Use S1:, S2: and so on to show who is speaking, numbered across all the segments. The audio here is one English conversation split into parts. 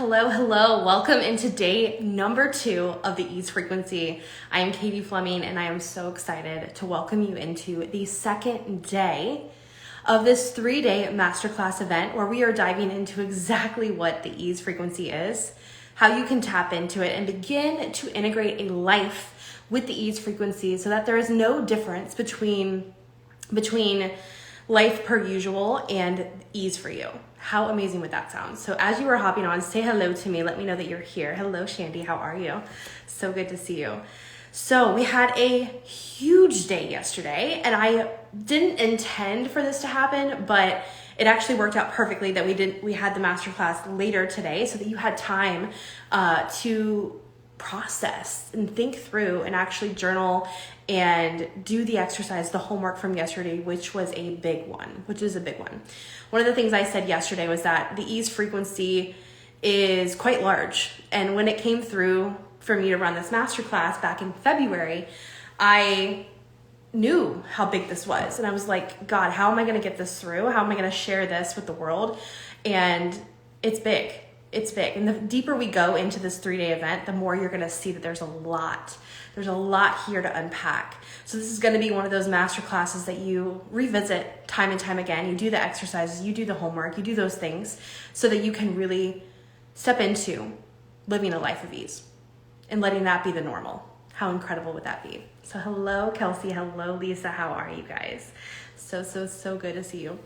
S1: Hello, hello. Welcome into day number 2 of the Ease Frequency. I am Katie Fleming, and I am so excited to welcome you into the second day of this 3-day masterclass event where we are diving into exactly what the Ease Frequency is, how you can tap into it and begin to integrate a life with the Ease Frequency so that there is no difference between life per usual and ease for you. How amazing would that sound? So as you are hopping on, say hello to me. Let me know that you're here. Hello, Shandy. How are you? So good to see you. So we had a huge day yesterday, and I didn't intend for this to happen, but it actually worked out perfectly that we had the masterclass later today so that you had time to process and think through and actually journal and do the exercise, the homework from yesterday, which is a big one. One of the things I said yesterday was that the Ease Frequency is quite large. And when it came through for me to run this masterclass back in February, I knew how big this was. And I was like, God, how am I going to get this through? How am I going to share this with the world? And it's big. It's big. And the deeper we go into this 3-day event, the more you're going to see that there's a lot here to unpack. So this is going to be one of those master classes that you revisit time and time again. You do the exercises, you do the homework, you do those things so that you can really step into living a life of ease and letting that be the normal. How incredible would that be? So hello, Kelsey. Hello, Lisa. How are you guys? So good to see you.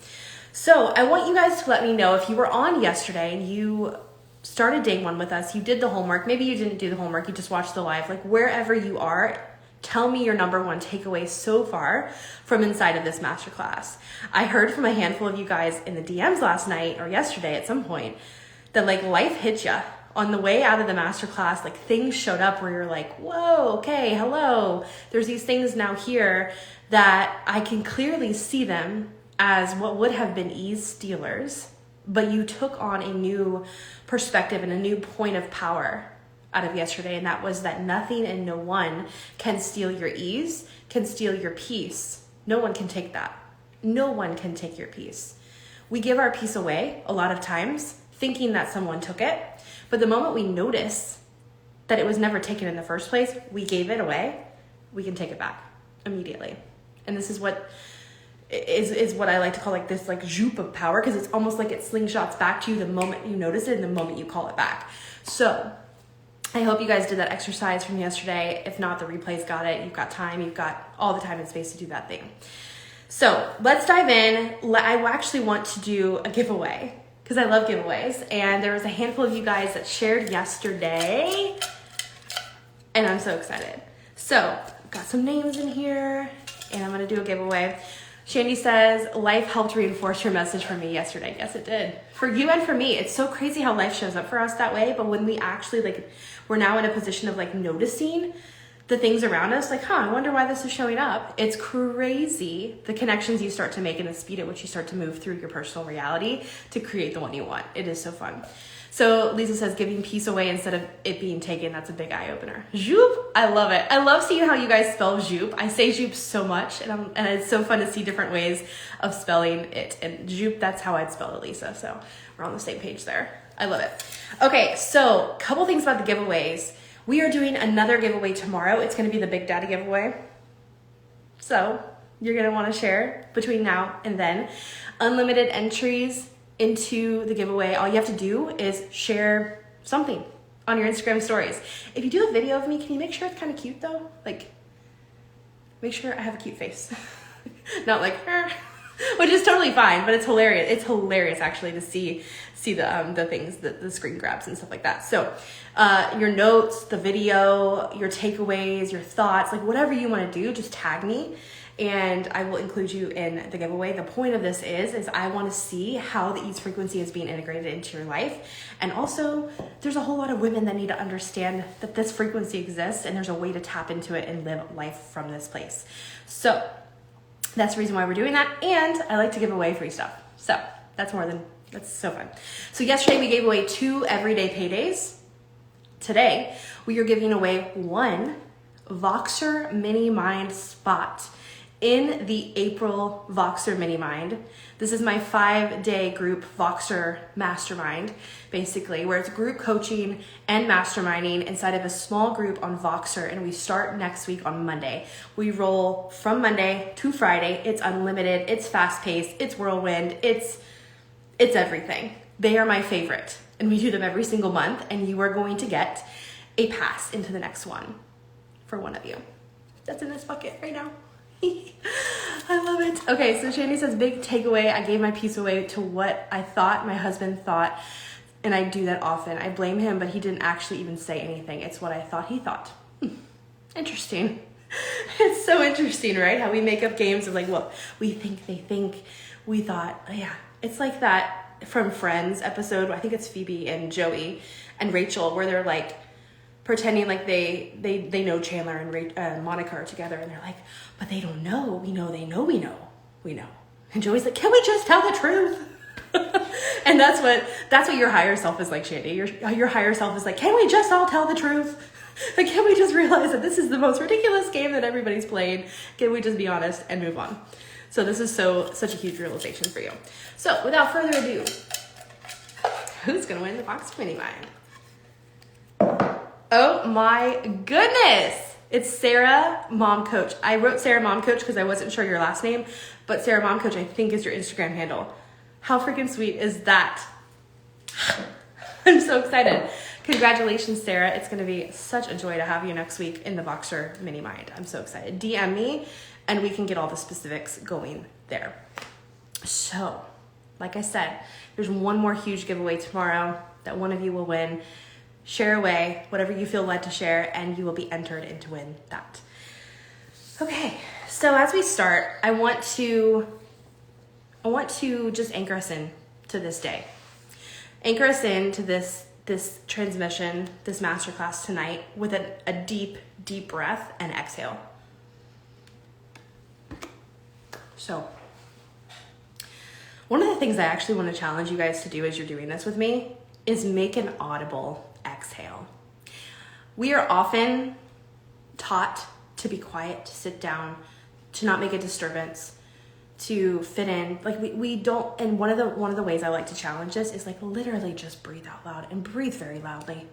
S1: So I want you guys to let me know if you were on yesterday and you started day 1 with us, you did the homework, maybe you didn't do the homework, you just watched the live, like wherever you are, tell me your number 1 takeaway so far from inside of this masterclass. I heard from a handful of you guys in the DMs last night or yesterday at some point that like life hit you on the way out of the masterclass, like things showed up where you're like, whoa, okay, hello. There's these things now here that I can clearly see them as what would have been ease stealers, but you took on a new perspective and a new point of power out of yesterday, and that was that nothing and no one can steal your ease, can steal your peace. No one can take that. No one can take your peace. We give our peace away a lot of times thinking that someone took it, but the moment we notice that it was never taken in the first place, we gave it away, we can take it back immediately. And this is what is what I like to call like this like zoop of power, because it's almost like it slingshots back to you the moment you notice it and the moment you call it back. So I hope you guys did that exercise from yesterday. If not, the replays got it. You've got time. You've got all the time and space to do that thing. So let's dive in. I actually want to do a giveaway because I love giveaways. And there was a handful of you guys that shared yesterday, and I'm so excited. So got some names in here, and I'm going to do a giveaway. Shandy says, life helped reinforce your message for me yesterday. Yes, it did. For you and for me. It's so crazy how life shows up for us that way. But when we actually we're now in a position of noticing the things around us, I wonder why this is showing up. It's crazy the connections you start to make and the speed at which you start to move through your personal reality to create the one you want. It is so fun. So Lisa says, giving peace away instead of it being taken. That's a big eye opener. Zoop. I love it. I love seeing how you guys spell zoop. I say zoop so much, and it's so fun to see different ways of spelling it. And zoop, that's how I'd spell it, Lisa. So we're on the same page there. I love it. Okay, so a couple things about the giveaways. We are doing another giveaway tomorrow. It's going to be the Big Daddy giveaway. So you're going to want to share between now and then. Unlimited entries into the giveaway. All you have to do is share something on your Instagram stories. If you do a video of me, can you make sure it's kind of cute though? Make sure I have a cute face. Not which is totally fine, but it's hilarious. It's hilarious actually to see the things, the screen grabs and stuff like that. So your notes, the video, your takeaways, your thoughts, whatever you want to do, just tag me and I will include you in the giveaway. The point of this is I want to see how the Ease Frequency is being integrated into your life. And also there's a whole lot of women that need to understand that this frequency exists and there's a way to tap into it and live life from this place. So that's the reason why we're doing that. And I like to give away free stuff. So that's so fun. So yesterday we gave away 2 everyday paydays. Today we are giving away 1 Voxer Mini Mind spot in the April Voxer Mini Mind. This is my 5-day group Voxer mastermind, basically, where it's group coaching and masterminding inside of a small group on Voxer, and we start next week on Monday. We roll from Monday to Friday. It's unlimited, it's fast-paced, it's whirlwind, it's everything. They are my favorite, and we do them every single month, and you are going to get a pass into the next one for one of you. That's in this bucket right now. I love it. Okay, so Shandy says, big takeaway. I gave my piece away to what I thought my husband thought, and I do that often. I blame him, but he didn't actually even say anything. It's what I thought he thought. Interesting. It's so interesting, right? How we make up games of like what we think they think. We thought, yeah. It's like that from Friends episode. I think it's Phoebe and Joey and Rachel, where they're like pretending like they know Chandler and Monica are together, and they're like, but they don't know. We know they know we know. We know. And Joey's like, can we just tell the truth? And that's what your higher self is like, Shandy. Your higher self is like, can we just all tell the truth? Like, can we just realize that this is the most ridiculous game that everybody's played? Can we just be honest and move on? So this is such a huge realization for you. So without further ado, who's gonna win the Voxer Mini Mind? Oh my goodness. It's Sarah Mom Coach. I wrote Sarah Mom Coach because I wasn't sure your last name, but Sarah Mom Coach, I think, is your Instagram handle. How freaking sweet is that? I'm so excited. Congratulations, Sarah. It's going to be such a joy to have you next week in the Voxer Mini Mind. I'm so excited. DM me and we can get all the specifics going there. So, like I said, there's one more huge giveaway tomorrow that one of you will win. Share away whatever you feel led to share, and you will be entered in to win that. Okay, so as we start, I want to just anchor us in to this day. Anchor us into this transmission, this masterclass tonight with a deep, deep breath and exhale. So, one of the things I actually want to challenge you guys to do as you're doing this with me is make an audible exhale. We are often taught to be quiet, to sit down, to not make a disturbance, to fit in. Like we don't, and one of the ways I like to challenge this is like literally just breathe out loud and breathe very loudly.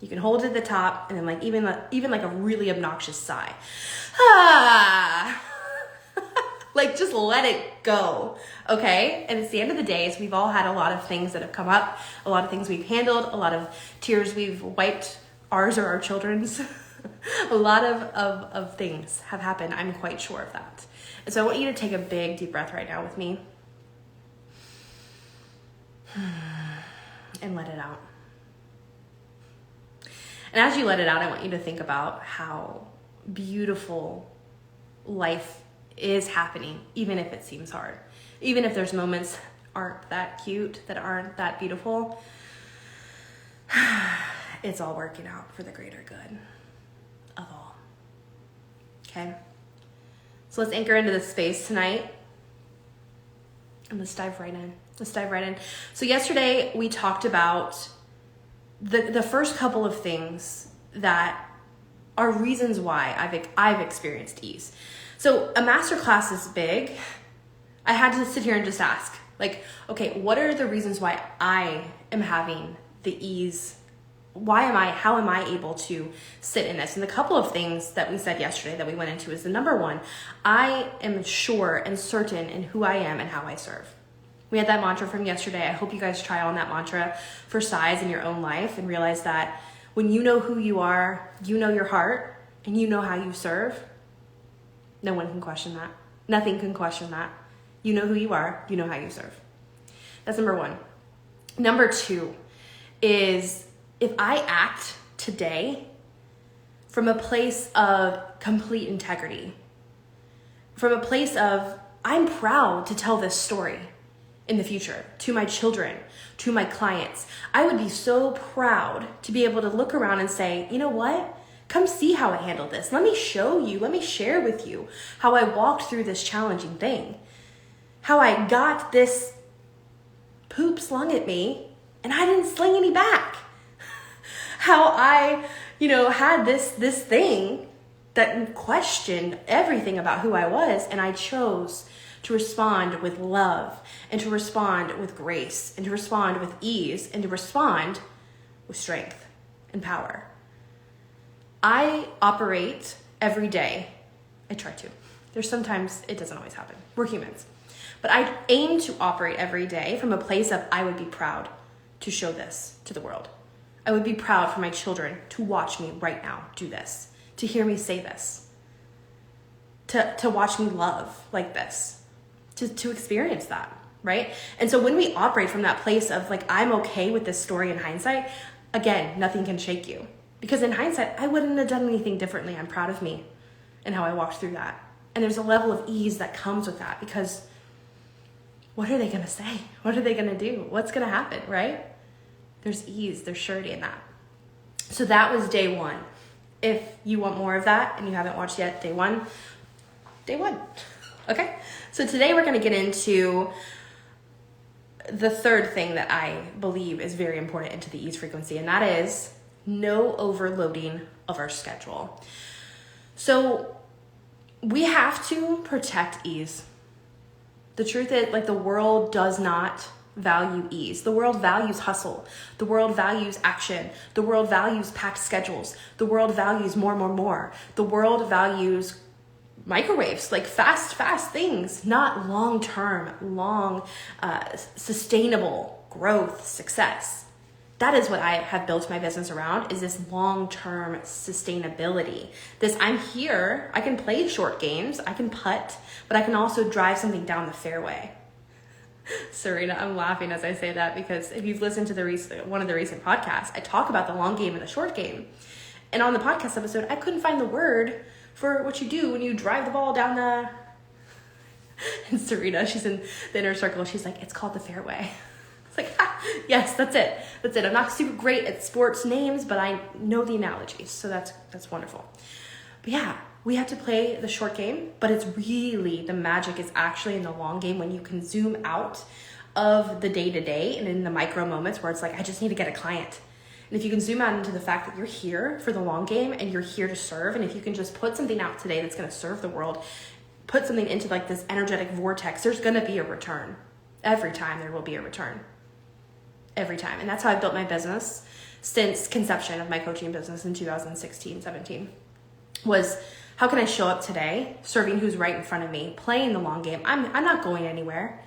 S1: You can hold it at the top and then like even like a really obnoxious sigh. Like just let it go, okay? And it's the end of the day, so we've all had a lot of things that have come up, a lot of things we've handled, a lot of tears we've wiped, ours or our children's. A lot of things have happened, I'm quite sure of that. And so I want you to take a big deep breath right now with me. And let it out. And as you let it out, I want you to think about how beautiful life is happening, even if it seems hard. Even if there's moments aren't that cute, that aren't that beautiful, it's all working out for the greater good of all. Okay? So let's anchor into this space tonight. And let's dive right in. So yesterday we talked about the first couple of things that are reasons why I've experienced ease. So a masterclass is big. I had to sit here and just ask, like, okay, what are the reasons why I am having the ease? How am I able to sit in this? And the couple of things that we said yesterday that we went into is the number one, I am sure and certain in who I am and how I serve. We had that mantra from yesterday. I hope you guys try on that mantra for size in your own life and realize that when you know who you are, you know your heart, and you know how you serve, no one can question that. Nothing can question that. You know who you are, you know how you serve. That's number one. Number two is if I act today from a place of complete integrity, from a place of I'm proud to tell this story in the future to my children, to my clients. I would be so proud to be able to look around and say, you know what? Come see how I handled this. Let me show you, let me share with you how I walked through this challenging thing. How I got this poop slung at me and I didn't sling any back. How I, had this thing that questioned everything about who I was, and I chose to respond with love, and to respond with grace, and to respond with ease, and to respond with strength and power. I operate every day. I try to. There's sometimes it doesn't always happen. We're humans. But I aim to operate every day from a place of I would be proud to show this to the world. I would be proud for my children to watch me right now do this, to hear me say this, to watch me love like this, to experience that, right? And so when we operate from that place of like, I'm okay with this story in hindsight, again, nothing can shake you. Because in hindsight, I wouldn't have done anything differently. I'm proud of me and how I walked through that. And there's a level of ease that comes with that, because what are they going to say? What are they going to do? What's going to happen, right? There's ease, there's surety in that. So that was day one. If you want more of that and you haven't watched yet, day one. Okay? So today we're going to get into the third thing that I believe is very important into the ease frequency, and that is no overloading of our schedule. So we have to protect ease. The truth is, like, the world does not value ease. The world values hustle. The world values action. The world values packed schedules. The world values more. The world values microwaves, like fast things, not long-term, sustainable growth, success. That is what I have built my business around, is this long-term sustainability. This, I'm here, I can play short games, I can putt, but I can also drive something down the fairway. Serena, I'm laughing as I say that, because if you've listened to one of the recent podcasts, I talk about the long game and the short game. And on the podcast episode, I couldn't find the word for what you do when you drive the ball down the... And Serena, she's in the inner circle, she's like, it's called the fairway. Like, yes, that's it. I'm not super great at sports names, but I know the analogies. So that's wonderful. But yeah, we have to play the short game, but it's really, the magic is actually in the long game, when you can zoom out of the day-to-day and in the micro moments where it's like, I just need to get a client. And if you can zoom out into the fact that you're here for the long game and you're here to serve, and if you can just put something out today that's going to serve the world, put something into like this energetic vortex, there's going to be a return. Every time there will be a return. Every time. And that's how I built my business since conception of my coaching business in 2016, 17, was how can I show up today serving who's right in front of me, playing the long game. I'm not going anywhere.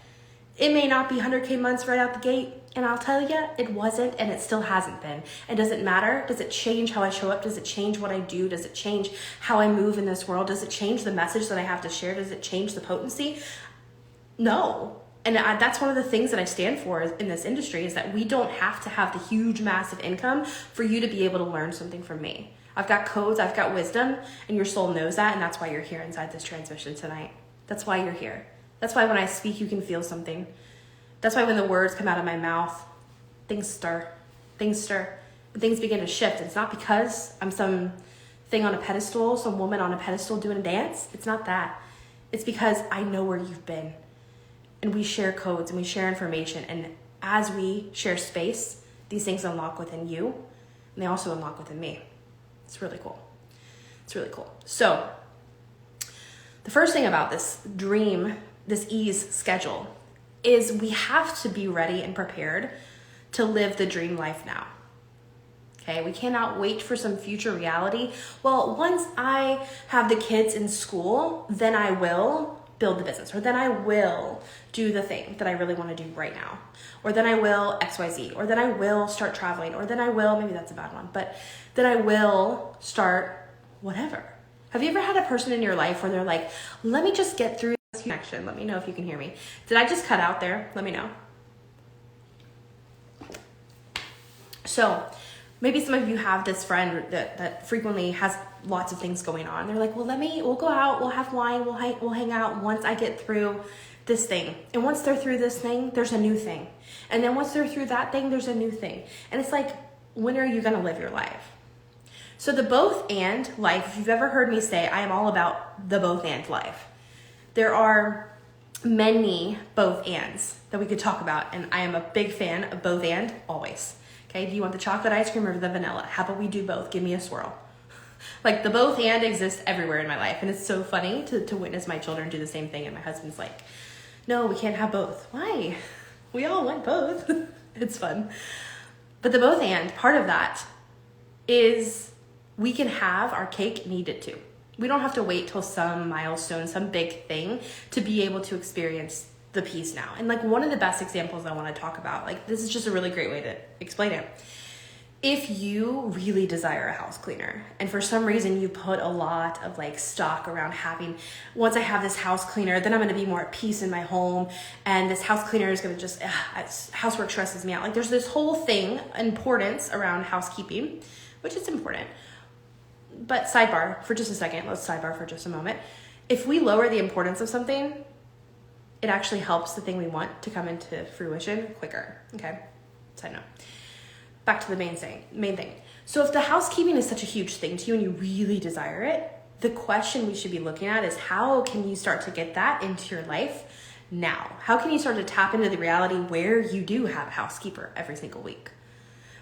S1: It may not be 100K months right out the gate, and I'll tell you, it wasn't, and it still hasn't been. And does it matter? Does it change how I show up? Does it change what I do? Does it change how I move in this world? Does it change the message that I have to share? Does it change the potency? No. And that's one of the things that I stand for in this industry, is that we don't have to have the huge, massive income for you to be able to learn something from me. I've got codes, I've got wisdom, and your soul knows that, and that's why you're here inside this transmission tonight. That's why you're here. That's why when I speak, you can feel something. That's why when the words come out of my mouth, things stir. Things begin to shift. It's not because I'm some thing on a pedestal, some woman on a pedestal doing a dance. It's not that. It's because I know where you've been. And we share codes and we share information. And as we share space, these things unlock within you, and they also unlock within me. It's really cool. So the first thing about this dream, this ease schedule, is we have to be ready and prepared to live the dream life now. Okay, we cannot wait for some future reality. Well, once I have the kids in school, then I will build the business, or then I will do the thing that I really want to do right now, or then I will XYZ, or then I will start traveling, or then I will, maybe that's a bad one, but then I will start whatever. Have you ever had a person in your life where they're like, let me just get through this connection? Let me know if you can hear me. Did I just cut out there? Let me know. So maybe some of you have this friend that frequently has lots of things going on. They're like, well, we'll go out, we'll have wine, we'll hang out once I get through this thing. And once they're through this thing, there's a new thing. And then once they're through that thing, there's a new thing. And it's like, when are you going to live your life? So the both and life, if you've ever heard me say, I am all about the both and life. There are many both ands that we could talk about. And I am a big fan of both and always. Okay, do you want the chocolate ice cream or the vanilla? How about we do both? Give me a swirl. Like the both and exists everywhere in my life. And it's so funny to witness my children do the same thing. And my husband's like, no, we can't have both. Why? We all want both. It's fun. But the both and part of that is we can have our cake needed to. We don't have to wait till some milestone, some big thing to be able to experience the peace now. And like one of the best examples I want to talk about, like this is just a really great way to explain it. If you really desire a house cleaner and for some reason you put a lot of like stock around having, once I have this house cleaner, then I'm going to be more at peace in my home. And this house cleaner is going to just, housework stresses me out. Like there's this whole thing, importance around housekeeping, which is important. But sidebar for just a second, let's sidebar for just a moment. If we lower the importance of something, it actually helps the thing we want to come into fruition quicker. Okay. Side note. Back to the main thing. So if the housekeeping is such a huge thing to you and you really desire it, the question we should be looking at is how can you start to get that into your life now? How can you start to tap into the reality where you do have a housekeeper every single week?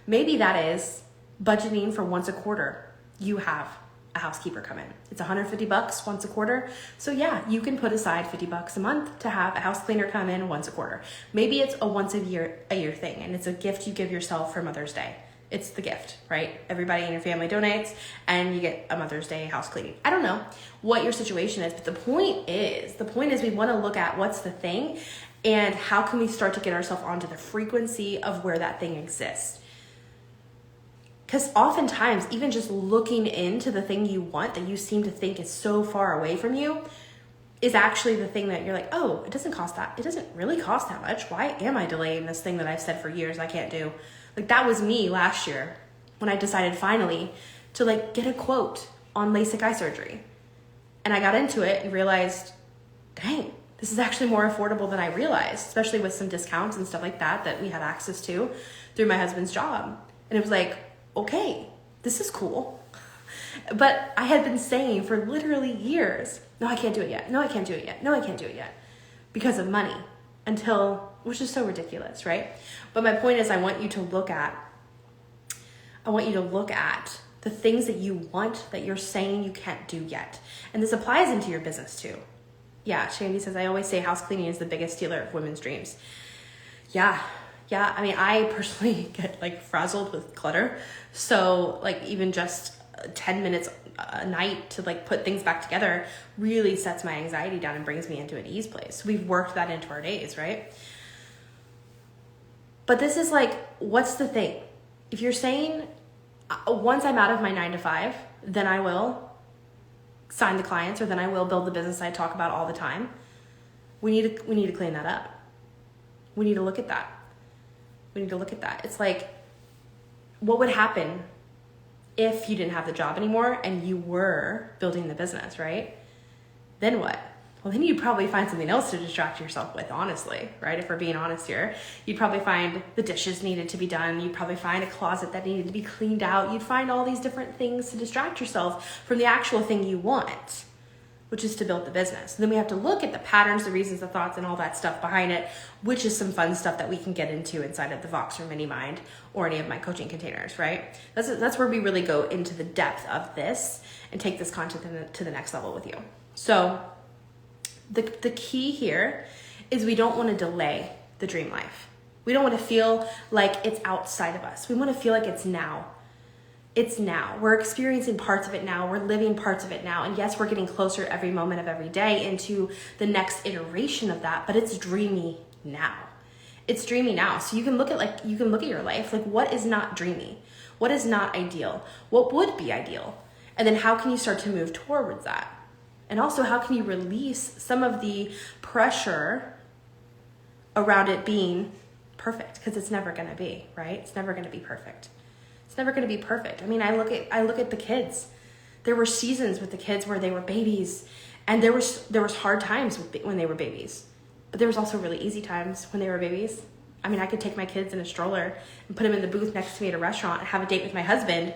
S1: Maybe that is budgeting for once a quarter. You have a housekeeper come in. It's $150 once a quarter. So yeah, you can put aside $50 a month to have a house cleaner come in once a quarter. Maybe it's a once a year thing and it's a gift you give yourself for Mother's Day. It's the gift, right? Everybody in your family donates and you get a Mother's Day house cleaning. I don't know what your situation is, but the point is we want to look at what's the thing and how can we start to get ourselves onto the frequency of where that thing exists. Because oftentimes, even just looking into the thing you want that you seem to think is so far away from you is actually the thing that you're like, oh, it doesn't cost that. It doesn't really cost that much. Why am I delaying this thing that I've said for years I can't do? Like that was me last year when I decided finally to like get a quote on LASIK eye surgery. And I got into it and realized, dang, this is actually more affordable than I realized, especially with some discounts and stuff like that we had access to through my husband's job. And it was like, okay, this is cool. But I had been saying for literally years, no, I can't do it yet. No, I can't do it yet. No, I can't do it yet because of money which is so ridiculous, right? But my point is I want you to look at the things that you want that you're saying you can't do yet. And this applies into your business too. Yeah, Shandy says, I always say house cleaning is the biggest stealer of women's dreams. Yeah, I mean, I personally get like frazzled with clutter. So like even just 10 minutes a night to like put things back together really sets my anxiety down and brings me into an ease place. We've worked that into our days, right? But this is like, what's the thing? If you're saying once I'm out of my 9 to 5, then I will sign the clients or then I will build the business I talk about all the time. We need to clean that up. We need to look at that. It's like, what would happen if you didn't have the job anymore and you were building the business, right? Then what? Well, then you'd probably find something else to distract yourself with, honestly, right? If we're being honest here, you'd probably find the dishes needed to be done. You'd probably find a closet that needed to be cleaned out. You'd find all these different things to distract yourself from the actual thing you want, which is to build the business. And then we have to look at the patterns, the reasons, the thoughts, and all that stuff behind it, which is some fun stuff that we can get into inside of the Vox or Mini Mind or any of my coaching containers, right? That's where we really go into the depth of this and take this content to the next level with you. So the key here is we don't want to delay the dream life. We don't want to feel like it's outside of us. We want to feel like it's now. It's now. We're experiencing parts of it now. We're living parts of it now. And yes, we're getting closer every moment of every day into the next iteration of that, but it's dreamy now. It's dreamy now. So you can look at your life, like what is not dreamy? What is not ideal? What would be ideal? And then how can you start to move towards that? And also how can you release some of the pressure around it being perfect? Because it's never going to be, right? It's never going to be perfect. It's never going to be perfect. I mean, I look at the kids. There were seasons with the kids where they were babies, and there was hard times when they were babies, but there was also really easy times when they were babies. I mean, I could take my kids in a stroller and put them in the booth next to me at a restaurant and have a date with my husband,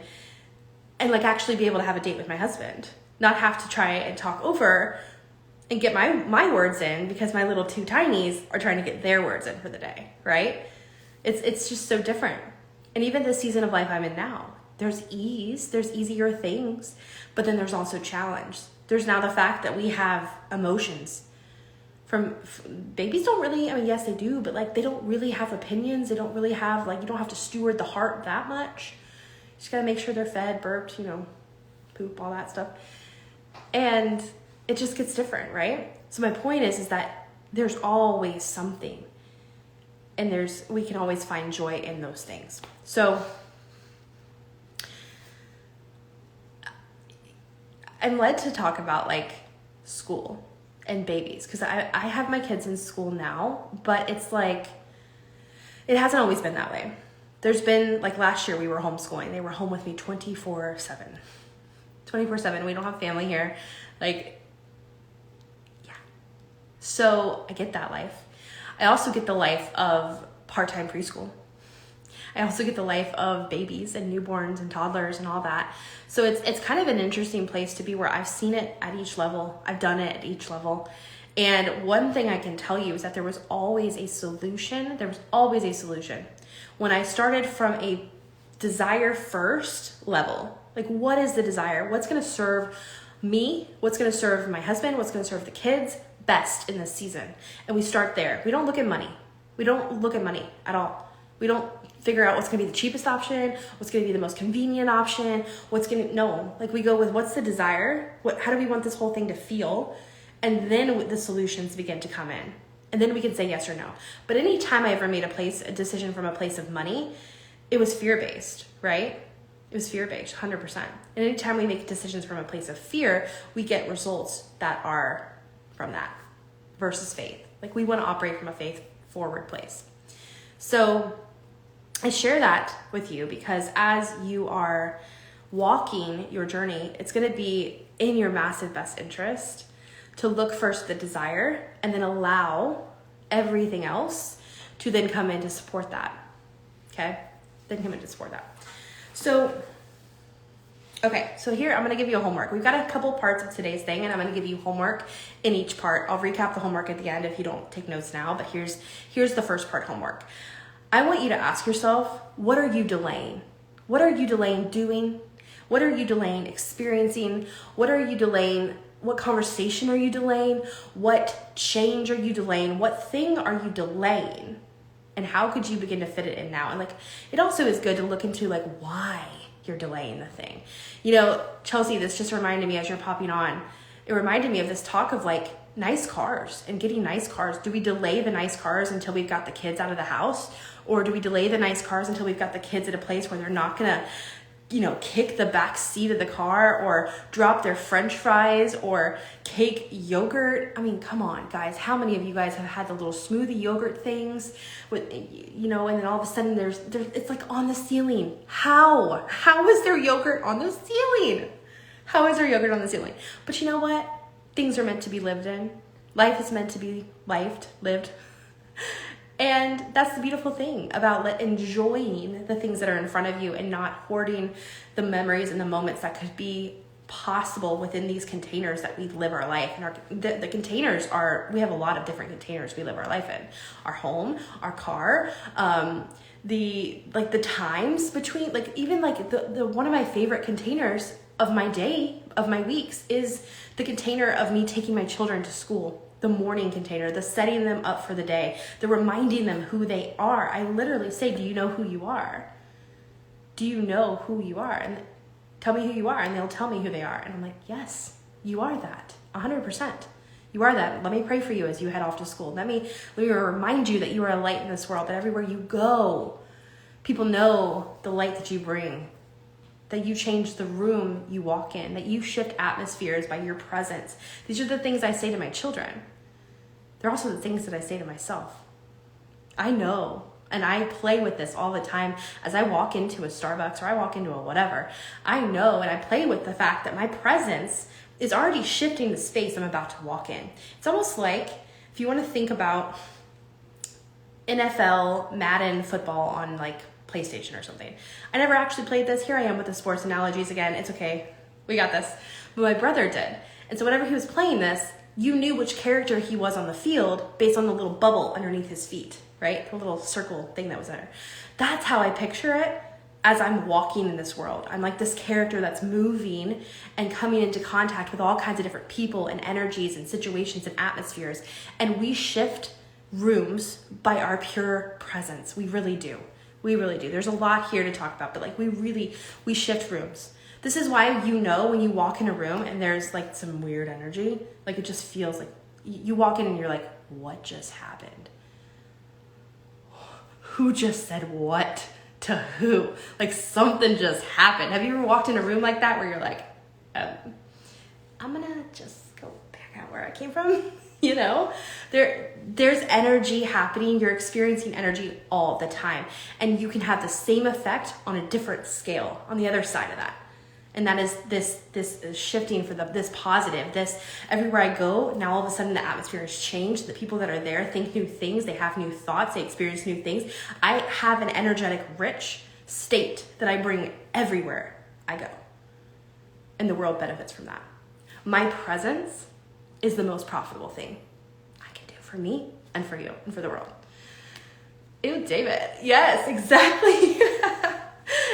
S1: and like actually be able to have a date with my husband, not have to try and talk over and get my words in because my little two tinies are trying to get their words in for the day, right? It's just so different. And even the season of life I'm in now, There's ease, there's easier things, but then there's also challenge. There's now the fact that we have emotions. Babies don't really, I mean, yes, they do, but like they don't really have opinions. They don't really have, like, you don't have to steward the heart that much. You just gotta make sure they're fed, burped, poop, all that stuff. And it just gets different, right? So my point is that there's always something, and we can always find joy in those things. So I'm led to talk about like school and babies, because I have my kids in school now, but it's like, it hasn't always been that way. There's been, like last year we were homeschooling. They were home with me 24/7. 24/7. We don't have family here. Like, yeah. So I get that life. I also get the life of part-time preschool. I also get the life of babies and newborns and toddlers and all that. So it's kind of an interesting place to be, where I've seen it at each level. I've done it at each level. And one thing I can tell you is that there was always a solution. There was always a solution. When I started from a desire first level, like, what is the desire? What's going to serve me? What's going to serve my husband? What's going to serve the kids best in this season? And we start there. We don't look at money. We don't look at money at all. We don't figure out what's going to be the cheapest option, what's going to be the most convenient option, no. Like, we go with, what's the desire? How do we want this whole thing to feel? And then the solutions begin to come in. And then we can say yes or no. But anytime I ever made a decision from a place of money, it was fear-based, right? It was fear-based, 100%. And anytime we make decisions from a place of fear, we get results that are from that versus faith. Like, we want to operate from a faith-forward place. So I share that with you because as you are walking your journey, it's going to be in your massive best interest to look first at the desire and then allow everything else to then come in to support that. Okay? Then come in to support that. So here I'm going to give you a homework. We've got a couple parts of today's thing, and I'm going to give you homework in each part. I'll recap the homework at the end if you don't take notes now, but here's the first part homework. I want you to ask yourself, what are you delaying? What are you delaying doing? What are you delaying experiencing? What are you delaying? What conversation are you delaying? What change are you delaying? What thing are you delaying? And how could you begin to fit it in now? And like, it also is good to look into like why you're delaying the thing. Chelsea, this just reminded me as you're popping on, it reminded me of this talk of like nice cars and getting nice cars. Do we delay the nice cars until we've got the kids out of the house? Or do we delay the nice cars until we've got the kids at a place where they're not gonna, kick the back seat of the car or drop their French fries or cake yogurt? I mean, come on, guys. How many of you guys have had the little smoothie yogurt things with, and then all of a sudden there's it's like on the ceiling. How is there yogurt on the ceiling? How is there yogurt on the ceiling? But you know what? Things are meant to be lived in. Life is meant to be lived. And that's the beautiful thing about enjoying the things that are in front of you and not hoarding the memories and the moments that could be possible within these containers that we live our life. And the containers we have a lot of different containers we live our life in. Our home, our car, the times between, the one of my favorite containers of my day, of my weeks, is the container of me taking my children to school. The morning container, the setting them up for the day, the reminding them who they are. I literally say, do you know who you are? Do you know who you are? And tell me who you are. And they'll tell me who they are. And I'm like, yes, you are that. 100%. You are that. Let me pray for you as you head off to school. Let me remind you that you are a light in this world, that everywhere you go, people know the light that you bring, that you change the room you walk in, that you shift atmospheres by your presence. These are the things I say to my children. They're also the things that I say to myself. I know, and I play with this all the time as I walk into a Starbucks or I walk into a whatever. I know, and I play with the fact that my presence is already shifting the space I'm about to walk in. It's almost like, if you want to think about NFL, Madden football on PlayStation or something. I never actually played this. Here I am with the sports analogies again. It's okay. We got this. But my brother did. And so whenever he was playing this, you knew which character he was on the field based on the little bubble underneath his feet, right? The little circle thing that was there. That's how I picture it as I'm walking in this world. I'm like this character that's moving and coming into contact with all kinds of different people and energies and situations and atmospheres. And we shift rooms by our pure presence. We really do. We really do. There's a lot here to talk about, but like we shift rooms. This is why, when you walk in a room and there's like some weird energy, like it just feels like you walk in and you're like, what just happened? Who just said what to who? Like something just happened. Have you ever walked in a room like that where you're like, I'm gonna just go back out where I came from? There's energy happening. You're experiencing energy all the time. And you can have the same effect on a different scale on the other side of that. And that is this is shifting for this positive, this everywhere I go, now all of a sudden the atmosphere has changed. The people that are there think new things, they have new thoughts, they experience new things. I have an energetic, rich state that I bring everywhere I go. And the world benefits from that. My presence is the most profitable thing I can do for me and for you and for the world. Ew, David. Yes, exactly.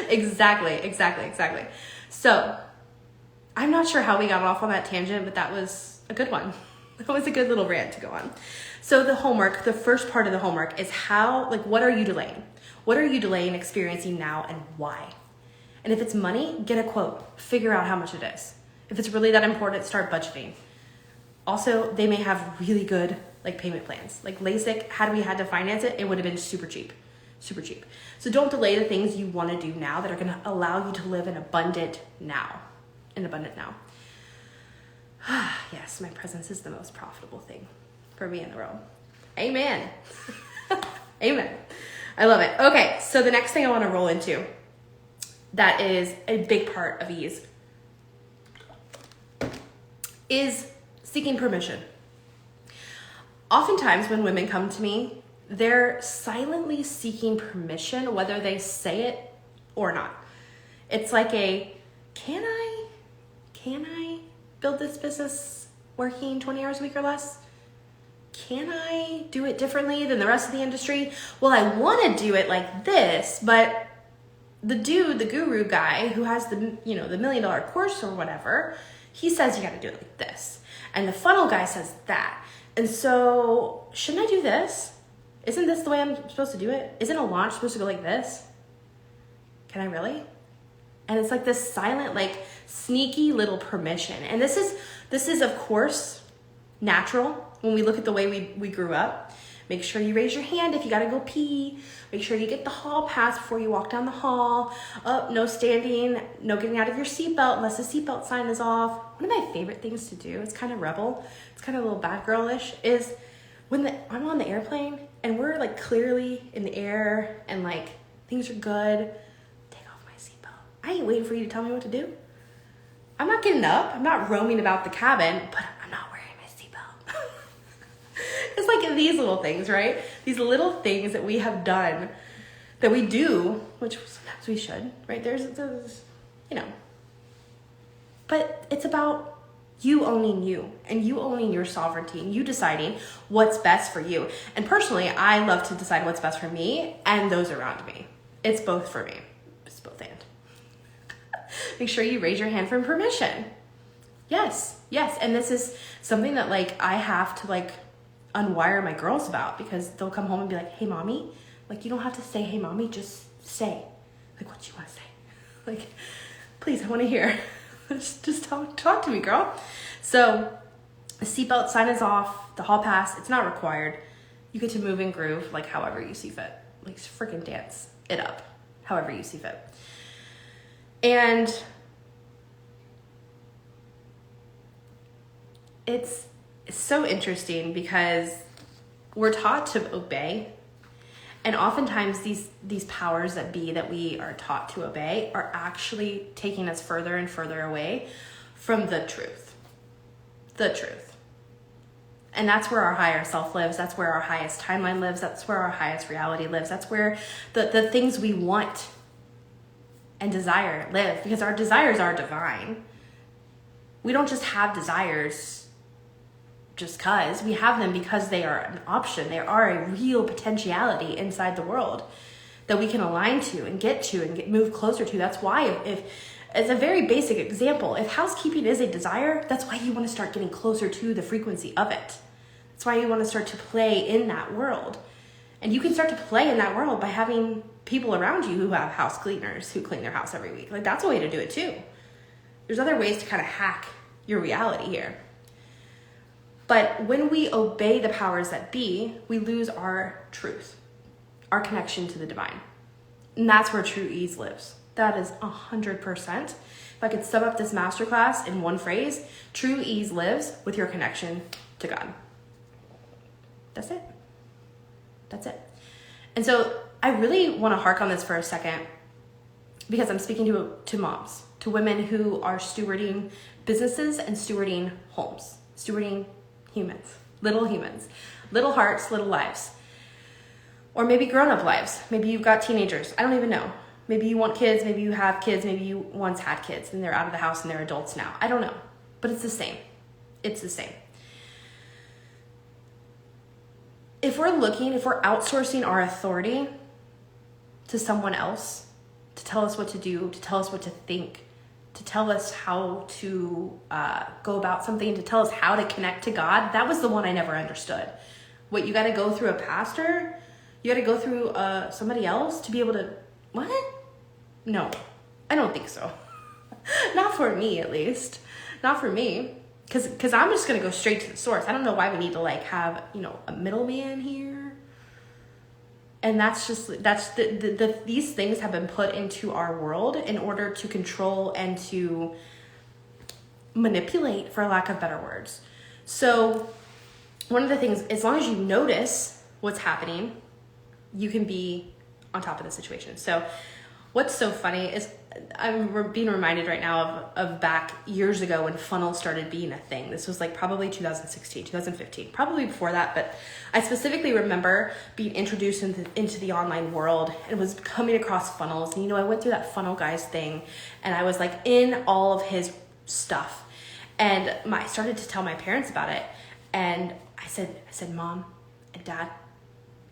S1: Exactly. So, I'm not sure how we got off on that tangent, but that was a good one. That was a good little rant to go on. So the first part of the homework is what are you delaying? What are you delaying experiencing now and why? And if it's money, get a quote. Figure out how much it is. If it's really that important, start budgeting. Also, they may have really good payment plans. Like LASIK, had we had to finance it, it would have been super cheap. So don't delay the things you want to do now that are going to allow you to live an abundant now. Yes, my presence is the most profitable thing for me in the world. Amen. Amen. I love it. Okay, so the next thing I want to roll into that is a big part of ease is seeking permission. Oftentimes when women come to me, they're silently seeking permission, whether they say it or not. It's like can I build this business working 20 hours a week or less? Can I do it differently than the rest of the industry? Well, I want to do it like this, but the guru guy who has the $1 million course or whatever, he says you got to do it like this. And the funnel guy says that. And so shouldn't I do this? Isn't this the way I'm supposed to do it? Isn't a launch supposed to go like this? Can I really? And it's like this silent, sneaky little permission. And this is of course natural when we look at the way we grew up. Make sure you raise your hand if you gotta go pee. Make sure you get the hall pass before you walk down the hall. No standing, no getting out of your seatbelt unless the seatbelt sign is off. One of my favorite things to do, it's kind of rebel, it's kind of a little bad girlish, is when I'm on the airplane and we're clearly in the air and things are good, take off my seatbelt. I ain't waiting for you to tell me what to do. I'm not getting up, I'm not roaming about the cabin, but I'm not wearing my seatbelt. It's these little things, right? These little things that we have done, that we do, which sometimes we should, right? There's but it's about you owning you and you owning your sovereignty and you deciding what's best for you. And personally, I love to decide what's best for me and those around me. It's both for me. It's both and. Make sure you raise your hand for permission. Yes. And this is something that I have to unwire my girls about, because they'll come home and be like, hey mommy, you don't have to say hey mommy, just say what you want to say. Please, I want to hear. just talk to me, girl. So the seatbelt sign is off, the hall pass, it's not required. You get to move and groove however you see fit. Freaking dance it up however you see fit. And it's so interesting because we're taught to obey, and oftentimes these powers that be that we are taught to obey are actually taking us further and further away from the truth. And that's where our higher self lives. That's where our highest timeline lives. That's where our highest reality lives. That's where the things we want and desire live, because our desires are divine. We don't just have desires just because. We have them because they are an option. They are a real potentiality inside the world. that we can align to and get to and move closer to. That's why if as a very basic example, if housekeeping is a desire, that's why you want to start getting closer to the frequency of it. That's why you want to start to play in that world. And you can start to play in that world by having people around you who have house cleaners who clean their house every week. Like, that's a way to do it too. There's other ways to kind of hack your reality here. But when we obey the powers that be, we lose our truth, our connection to the divine. And that's where true ease lives. That is 100%. If I could sum up this masterclass in one phrase, true ease lives with your connection to God. That's it. That's it. And so I really want to hark on this for a second because I'm speaking to moms, to women who are stewarding businesses and stewarding homes, stewarding humans, little hearts, little lives, or maybe grown-up lives. Maybe you've got teenagers. I don't even know. Maybe you want kids. Maybe you have kids. Maybe you once had kids and they're out of the house and they're adults now. I don't know, but it's the same. It's the same. If we're outsourcing our authority to someone else to tell us what to do, to tell us what to think, to tell us how to go about something, to tell us how to connect to God, that was the one I never understood. What, you got to go through a pastor? You got to go through somebody else to be able to, what? No, I don't think so. Not for me, at least. Not for me. Because I'm just going to go straight to the source. I don't know why we need to have, a middleman here. And that's these things have been put into our world in order to control and to manipulate, for lack of better words. So one of the things, as long as you notice what's happening, you can be on top of the situation. So what's so funny is I'm being reminded right now of back years ago when funnels started being a thing. This was probably 2016, 2015, probably before that. But I specifically remember being introduced into the online world and was coming across funnels. And, I went through that funnel guys thing and I was in all of his stuff. And I started to tell my parents about it. And I said, Mom and Dad,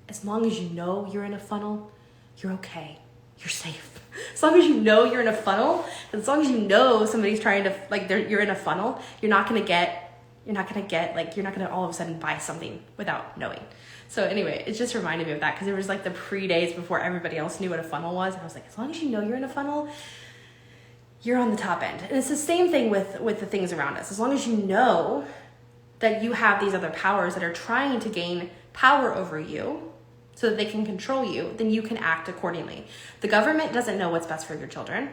S1: as long as you know you're in a funnel, you're okay. You're safe. As long as you know you're in a funnel, as long as you know somebody's trying to, you're in a funnel, you're not going to all of a sudden buy something without knowing. So anyway, it just reminded me of that because it was the pre-days before everybody else knew what a funnel was. And I was as long as you know you're in a funnel, you're on the top end. And it's the same thing with the things around us. As long as you know that you have these other powers that are trying to gain power over you, so that they can control you, then you can act accordingly. The government doesn't know what's best for your children.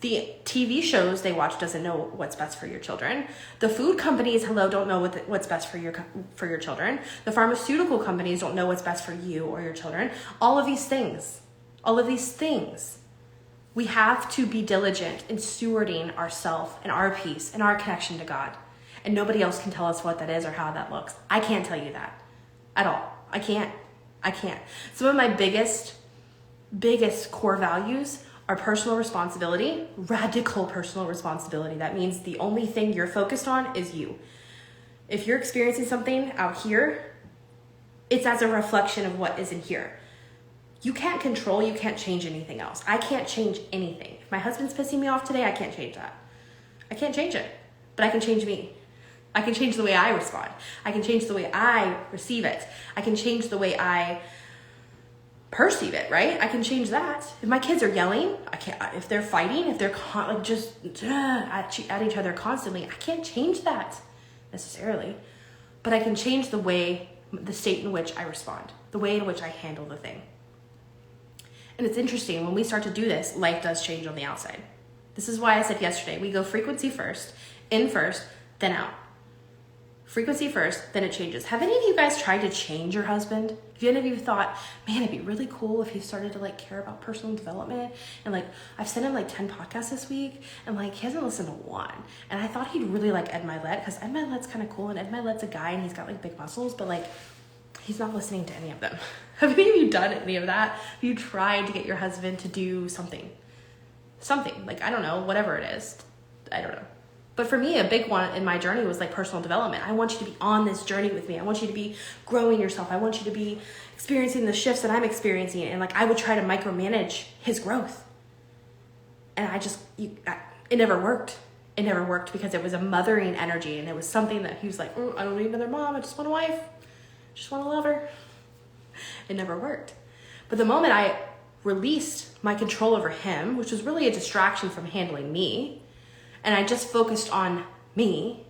S1: The TV shows they watch doesn't know what's best for your children. The food companies, don't know what's best for your children. The pharmaceutical companies don't know what's best for you or your children. All of these things, we have to be diligent in stewarding ourselves and our peace and our connection to God. And nobody else can tell us what that is or how that looks. I can't tell you that at all. I can't. Some of my biggest core values are personal responsibility, radical personal responsibility. That means the only thing you're focused on is you. If you're experiencing something out here, it's as a reflection of what is in here. You can't control, you can't change anything else. I can't change anything. If my husband's pissing me off today, I can't change that. I can't change it, but I can change me. I can change the way I respond. I can change the way I receive it. I can change the way I perceive it, right? I can change that. If my kids are yelling, I can't. If they're fighting, if they're just at each other constantly, I can't change that necessarily. But I can change the state in which I respond, the way in which I handle the thing. And it's interesting, when we start to do this, life does change on the outside. This is why I said yesterday, we go frequency first, in first, then out. Frequency first, then it changes. Have any of you guys tried to change your husband? Have any of you thought, man, it'd be really cool if he started to care about personal development? And I've sent him 10 podcasts this week and he hasn't listened to one. And I thought he'd really like Ed Milet because Ed Milet's kind of cool and Ed Milet's a guy and he's got big muscles, but he's not listening to any of them. Have any of you done any of that? Have you tried to get your husband to do something? I don't know, whatever it is. I don't know. But for me, a big one in my journey was like personal development. I want you to be on this journey with me. I want you to be growing yourself. I want you to be experiencing the shifts that I'm experiencing. And like, I would try to micromanage his growth. And it never worked. It never worked because it was a mothering energy. And it was something that he was like, I don't need another mom. I just want a wife. I just want to love her. It never worked. But the moment I released my control over him, which was really a distraction from handling me, and I just focused on me,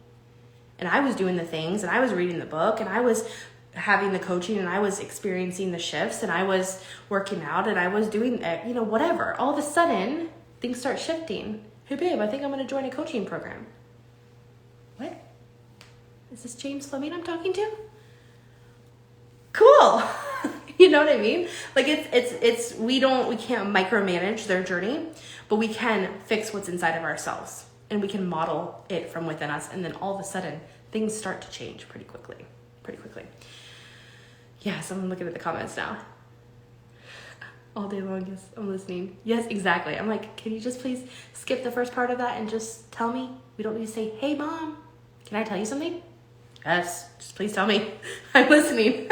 S1: and I was doing the things, and I was reading the book, and I was having the coaching, and I was experiencing the shifts, and I was working out, and I was doing, whatever. All of a sudden, things start shifting. Hey, babe, I think I'm going to join a coaching program. What? Is this James Fleming I'm talking to? Cool. You know what I mean? Like we can't micromanage their journey, but we can fix what's inside of ourselves, and we can model it from within us. And then all of a sudden things start to change pretty quickly. Yes, I'm looking at the comments now. All day long, yes, I'm listening. Yes, exactly. I'm like, can you just please skip the first part of that and just tell me? We don't need to say, hey mom, can I tell you something? Yes, just please tell me. I'm listening.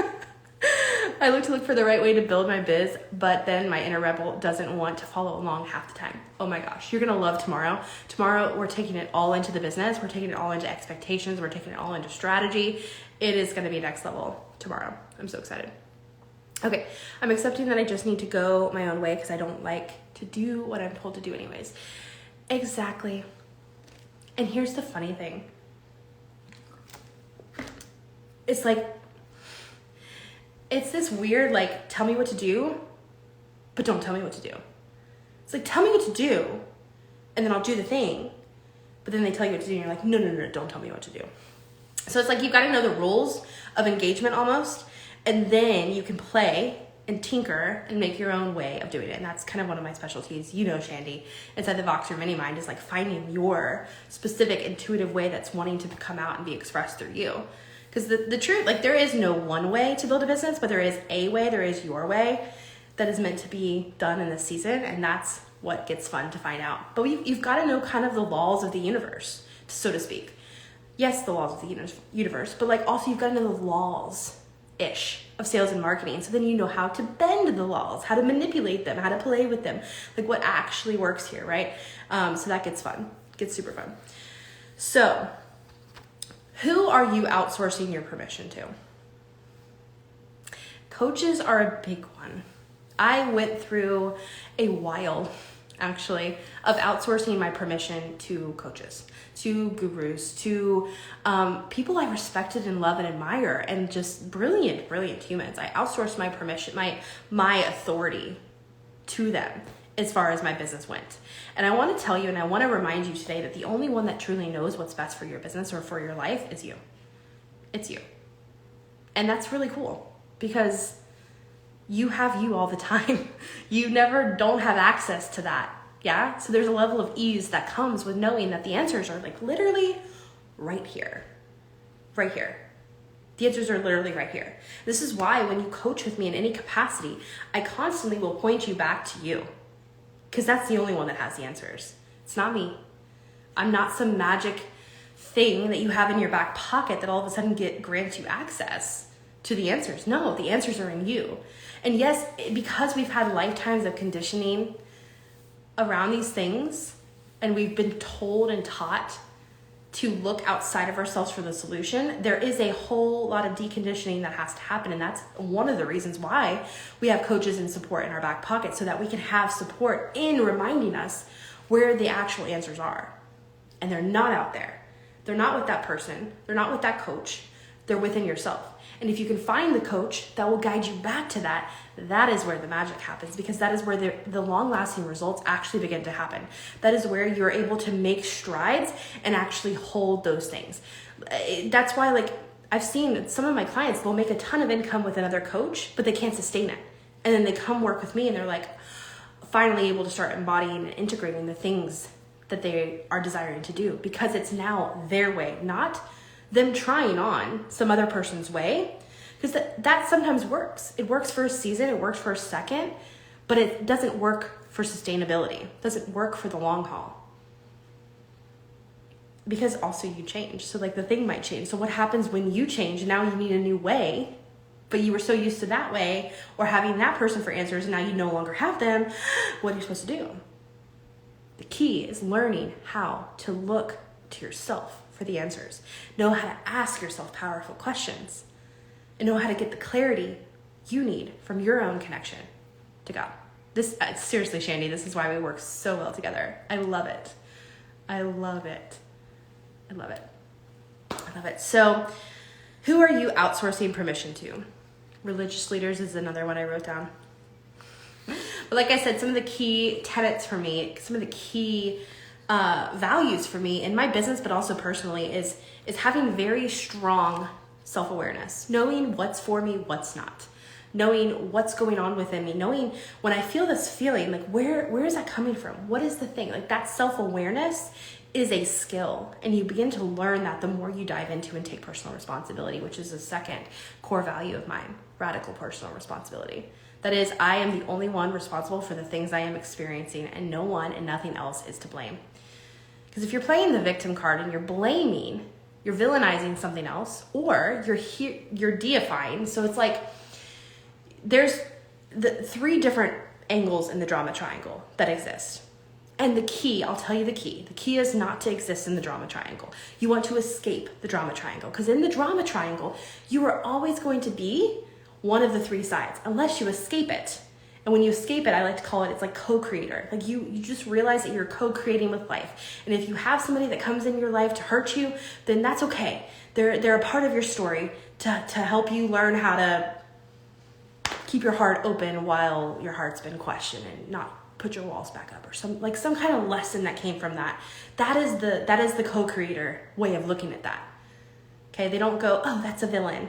S1: I look for the right way to build my biz, but then my inner rebel doesn't want to follow along half the time. Oh my gosh, you're gonna love tomorrow. Tomorrow, we're taking it all into the business. We're taking it all into expectations. We're taking it all into strategy. It is gonna be next level tomorrow. I'm so excited. Okay, I'm accepting that I just need to go my own way because I don't like to do what I'm told to do anyways. Exactly. And here's the funny thing. It's like, it's this weird, like, tell me what to do, but don't tell me what to do. It's like, tell me what to do, and then I'll do the thing. But then they tell you what to do, and you're like, no, don't tell me what to do. So it's like, you've got to know the rules of engagement almost, and then you can play and tinker and make your own way of doing it. And that's kind of one of my specialties, Shandy, inside the Voxer Mini Mind, is like finding your specific intuitive way that's wanting to come out and be expressed through you. Because the truth, like, there is no one way to build a business, but there is a way, there is your way that is meant to be done in this season. And that's what gets fun to find out. But you've got to know kind of the laws of the universe, so to speak. Yes, the laws of the universe, but like also you've got to know the laws-ish of sales and marketing. So then you know how to bend the laws, how to manipulate them, how to play with them, like what actually works here, right? So that gets fun, gets super fun. So who are you outsourcing your permission to? Coaches are a big one. I went through a while, actually, of outsourcing my permission to coaches, to gurus, to people I respected and love and admire, and just brilliant humans. I outsourced my permission, my authority to them as far as my business went. And I want to tell you, and I want to remind you today, that the only one that truly knows what's best for your business or for your life is you. It's you. And that's really cool because you have you all the time. You never don't have access to that. Yeah. So there's a level of ease that comes with knowing that the answers are like literally right here. Right here. The answers are literally right here. This is why when you coach with me in any capacity, I constantly will point you back to you. Because that's the only one that has the answers. It's not me. I'm not some magic thing that you have in your back pocket that all of a sudden grants you access to the answers. No, the answers are in you. And yes, because we've had lifetimes of conditioning around these things, and we've been told and taught to look outside of ourselves for the solution, there is a whole lot of deconditioning that has to happen. And that's one of the reasons why we have coaches and support in our back pocket, so that we can have support in reminding us where the actual answers are. And they're not out there. They're not with that person. They're not with that coach. They're within yourself. And if you can find the coach that will guide you back to that, that is where the magic happens, because that is where the long-lasting results actually begin to happen. That is where you're able to make strides and actually hold those things. That's why, like, I've seen some of my clients, they'll make a ton of income with another coach, but they can't sustain it. And then they come work with me and they're like finally able to start embodying and integrating the things that they are desiring to do, because it's now their way, not them trying on some other person's way. Because that sometimes works. It works for a season, it works for a second, but it doesn't work for sustainability. It doesn't work for the long haul. because also you change. So like the thing might change. So what happens when you change? Now you need a new way, but you were so used to that way or having that person for answers, and now you no longer have them. What are you supposed to do? The key is learning how to look to yourself for the answers. Know how to ask yourself powerful questions and know how to get the clarity you need from your own connection to God. This, seriously, Shandy, this is why we work so well together. I love it. I love it. I love it. I love it. So who are you outsourcing permission to? Religious leaders is another one I wrote down. But like I said, some of the key tenets for me, some of the key values for me in my business, but also personally, is having very strong self-awareness, knowing what's for me, what's not, knowing what's going on within me, knowing when I feel this feeling, like where is that coming from? What is the thing? Like that self-awareness is a skill, and you begin to learn that the more you dive into and take personal responsibility, which is the second core value of mine, radical personal responsibility. That is, I am the only one responsible for the things I am experiencing, and no one and nothing else is to blame. Because if you're playing the victim card and you're blaming, you're villainizing something else, or you're deifying. So it's like there's the 3 different angles in the drama triangle that exist. And the key, I'll tell you the key. The key is not to exist in the drama triangle. You want to escape the drama triangle, because in the drama triangle, you are always going to be one of the 3 sides unless you escape it. And when you escape it, I like to call it, it's like co-creator. Like you just realize that you're co-creating with life. And if you have somebody that comes in your life to hurt you, then that's okay. They're a part of your story to help you learn how to keep your heart open while your heart's been questioned, and not put your walls back up, or some kind of lesson that came from that. That is the co-creator way of looking at that. Okay, they don't go, oh, that's a villain.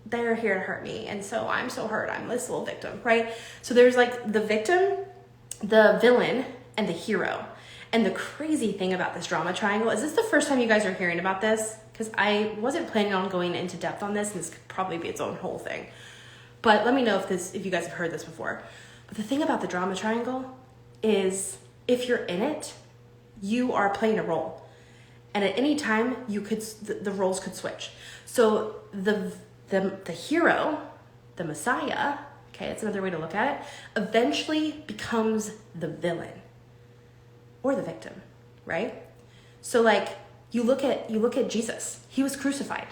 S1: They're here to hurt me, and so I'm so hurt. I'm this little victim, right? So there's like the victim, the villain, and the hero. And the crazy thing about this drama triangle, is this the first time you guys are hearing about this? Because I wasn't planning on going into depth on this, and this could probably be its own whole thing. But let me know if you guys have heard this before. But the thing about the drama triangle is, if you're in it, you are playing a role, and at any time the roles could switch. So the hero, the Messiah, okay, that's another way to look at it, eventually becomes the villain or the victim, right? So like you look at Jesus. He was crucified.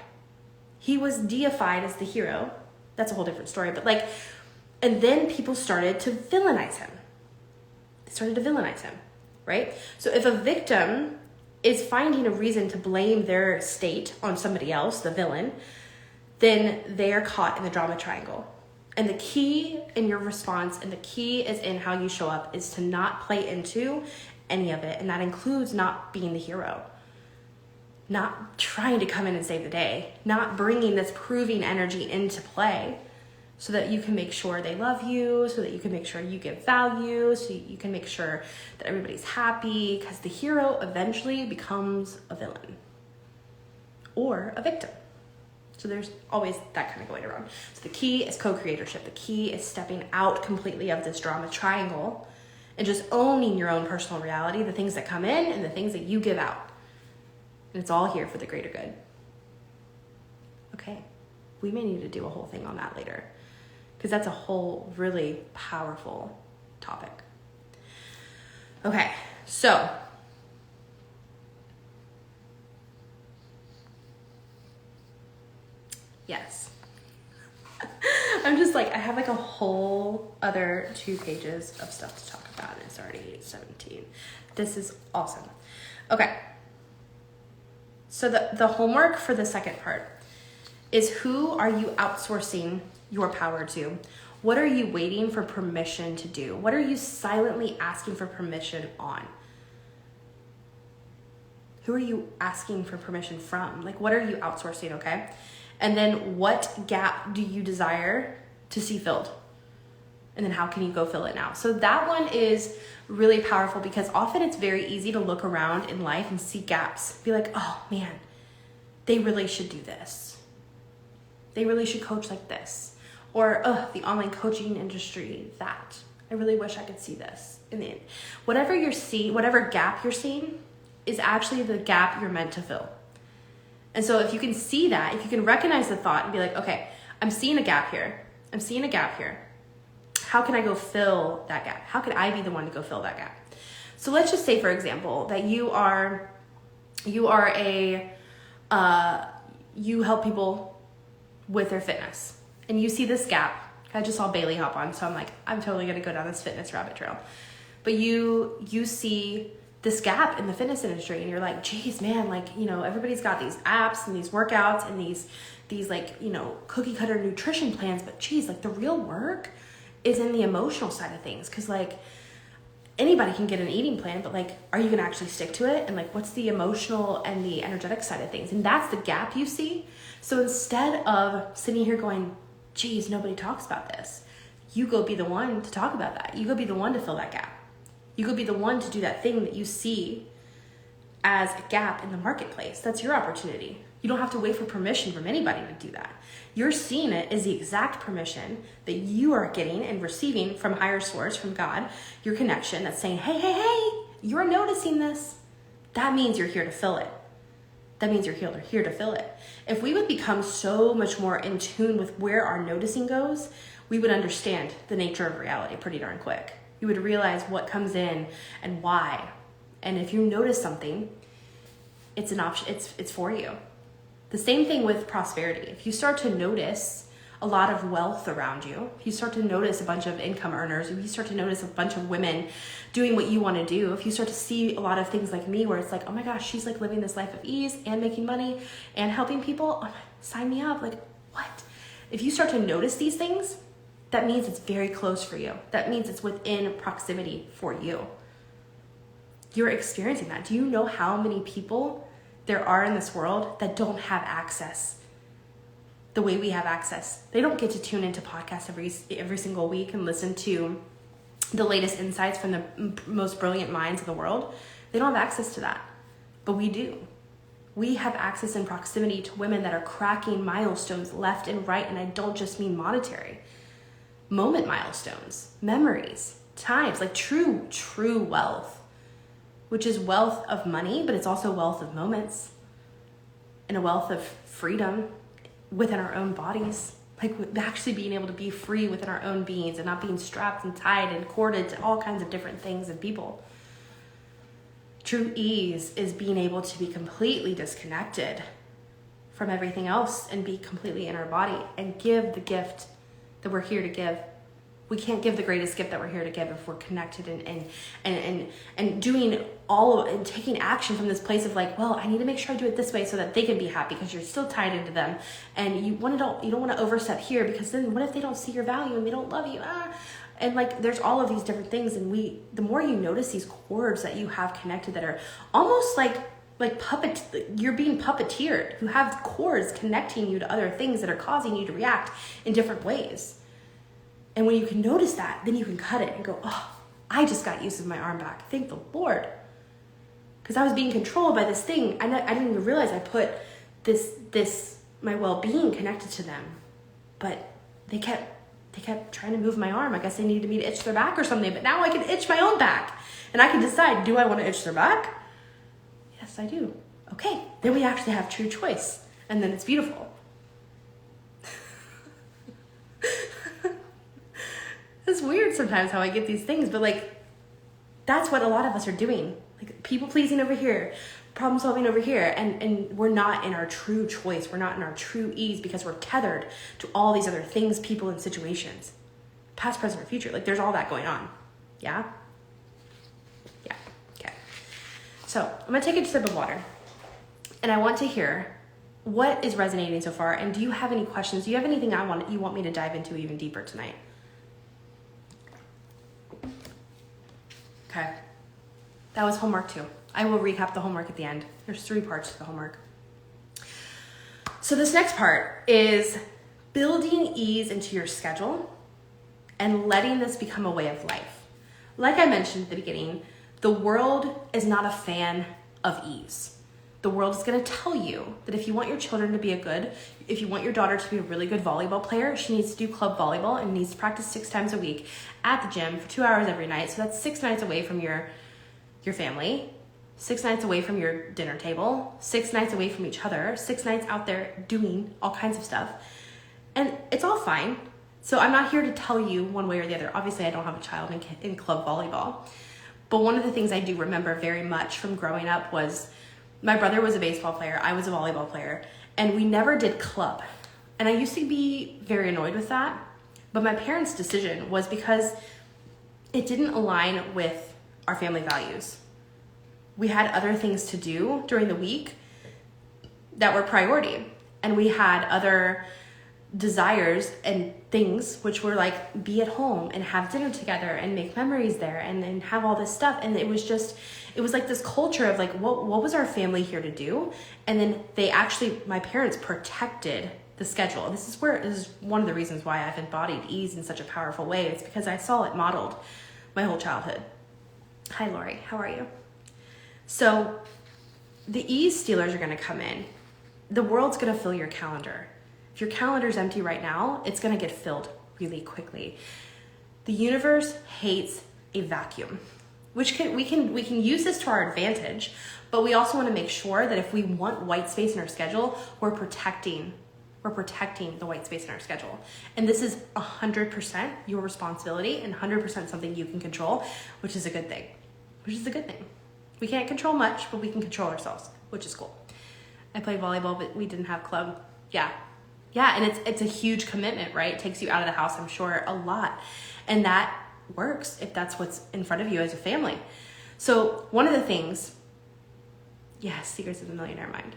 S1: He was deified as the hero. That's a whole different story, but like, and then people started to villainize him. They started to villainize him, right? So if a victim is finding a reason to blame their state on somebody else, the villain, then they are caught in the drama triangle. And the key in your response, and the key is in how you show up, is to not play into any of it. And that includes not being the hero, not trying to come in and save the day, not bringing this proving energy into play, so that you can make sure they love you, so that you can make sure you give value, so you can make sure that everybody's happy, because the hero eventually becomes a villain or a victim. So there's always that kind of going around. So the key is co-creatorship. The key is stepping out completely of this drama triangle and just owning your own personal reality, the things that come in and the things that you give out. And it's all here for the greater good. Okay, we may need to do a whole thing on that later, because that's a whole really powerful topic. Okay, so yes. I'm just like, I have like a whole other 2 pages of stuff to talk about, and it's already 8:17. This is awesome. Okay. So the homework for the second part is, who are you outsourcing your power to? What are you waiting for permission to do? What are you silently asking for permission on? Who are you asking for permission from? Like, what are you outsourcing, okay? And then what gap do you desire to see filled? And then how can you go fill it now? So that one is really powerful, because often it's very easy to look around in life and see gaps. Be like, oh man, they really should do this. They really should coach like this. Or, oh, the online coaching industry, that. I really wish I could see this. And then whatever you see, whatever gap you're seeing is actually the gap you're meant to fill. And so if you can see that, if you can recognize the thought and be like, okay, I'm seeing a gap here. I'm seeing a gap here. How can I go fill that gap? How can I be the one to go fill that gap? So let's just say, for example, that you help people with their fitness and you see this gap. I just saw Bailey hop on, so I'm like, I'm totally going to go down this fitness rabbit trail. But you see this gap in the fitness industry and you're like, geez, man, like, you know, everybody's got these apps and these workouts and these like, you know, cookie cutter nutrition plans, but geez, like the real work is in the emotional side of things. Cause like anybody can get an eating plan, but like, are you going to actually stick to it? And like, what's the emotional and the energetic side of things? And that's the gap you see. So instead of sitting here going, geez, nobody talks about this, you go be the one to talk about that. You go be the one to fill that gap. You go be the one to do that thing that you see as a gap in the marketplace. That's your opportunity. You don't have to wait for permission from anybody to do that. You're seeing it as the exact permission that you are getting and receiving from higher source, from God, your connection that's saying, hey, you're noticing this. That means you're here to fill it. That means you're here to fill it. If we would become so much more in tune with where our noticing goes, we would understand the nature of reality pretty darn quick. You would realize what comes in and why. And if you notice something, it's an option. It's for you. The same thing with prosperity. If you start to notice a lot of wealth around you, if you start to notice a bunch of income earners, if you start to notice a bunch of women doing what you want to do, if you start to see a lot of things like me where it's like, oh my gosh, she's like living this life of ease and making money and helping people, oh, sign me up. Like, what? If you start to notice these things, that means it's very close for you. That means it's within proximity for you. You're experiencing that. Do you know how many people there are in this world that don't have access the way we have access? They don't get to tune into podcasts every single week and listen to the latest insights from the most brilliant minds of the world. They don't have access to that, but we do. We have access and proximity to women that are cracking milestones left and right, and I don't just mean monetary. Moment milestones, memories, times, like true wealth, which is wealth of money, but it's also wealth of moments and a wealth of freedom within our own bodies. Like actually being able to be free within our own beings and not being strapped and tied and corded to all kinds of different things and people. True ease is being able to be completely disconnected from everything else and be completely in our body and give the gift that we're here to give. We can't give the greatest gift that we're here to give if we're connected and doing all of, and taking action from this place of like, well, I need to make sure I do it this way so that they can be happy, because you're still tied into them, and you don't want to overstep here, because then what if they don't see your value and they don't love you? And like there's all of these different things, and the more you notice these cords that you have connected that are almost like you're being puppeteered. You have cords connecting you to other things that are causing you to react in different ways. And when you can notice that, then you can cut it and go, oh, I just got use of my arm back. Thank the Lord. Because I was being controlled by this thing. I didn't even realize I put my well-being connected to them. But they kept trying to move my arm. I guess they needed me to itch their back or something. But now I can itch my own back. And I can decide, do I want to itch their back? Yes, I do. Okay, then we actually have true choice. And then it's beautiful. It's weird sometimes how I get these things, but like, that's what a lot of us are doing. Like people pleasing over here, problem solving over here. And we're not in our true choice. We're not in our true ease because we're tethered to all these other things, people, and situations. Past, present, or future. Like there's all that going on. Yeah? Yeah. Okay. So I'm going to take a sip of water. And I want to hear what is resonating so far. And do you have any questions? Do you have anything you want me to dive into even deeper tonight? Okay. That was homework 2. I will recap the homework at the end. There's 3 parts to the homework. So this next part is building ease into your schedule and letting this become a way of life. Like I mentioned at the beginning, the world is not a fan of ease. The world is going to tell you that if you want your children to be if you want your daughter to be a really good volleyball player, she needs to do club volleyball and needs to practice 6 times a week at the gym for 2 hours every night. So that's 6 nights away from your family. 6 nights away from your dinner table, 6 nights away from each other, 6 nights out there doing all kinds of stuff. And it's all fine. So I'm not here to tell you one way or the other. Obviously, I don't have a child in club volleyball. But one of the things I do remember very much from growing up was my brother was a baseball player. I was a volleyball player. And we never did club. And I used to be very annoyed with that. But my parents' decision was because it didn't align with our family values. We had other things to do during the week that were priority. And we had other desires and things which were like be at home and have dinner together and make memories there and have all this stuff. And it was like this culture of like what was our family here to do? And then my parents protected the schedule. This is one of the reasons why I've embodied ease in such a powerful way. It's because I saw it modeled my whole childhood. Hi Lori, how are you? So the ease stealers are going to come in. The world's going to fill your calendar. If your calendar's empty right now, it's going to get filled really quickly. The universe hates a vacuum, which we can use this to our advantage, but we also want to make sure that if we want white space in our schedule, we're protecting the white space in our schedule. And this is 100% your responsibility and 100% something you can control, which is a good thing. We can't control much, but we can control ourselves, which is cool. I played volleyball, but we didn't have club. Yeah, and it's a huge commitment, right? It takes you out of the house, I'm sure, a lot. And that works if that's what's in front of you as a family. So one of the things, yes, Secrets of the Millionaire Mind.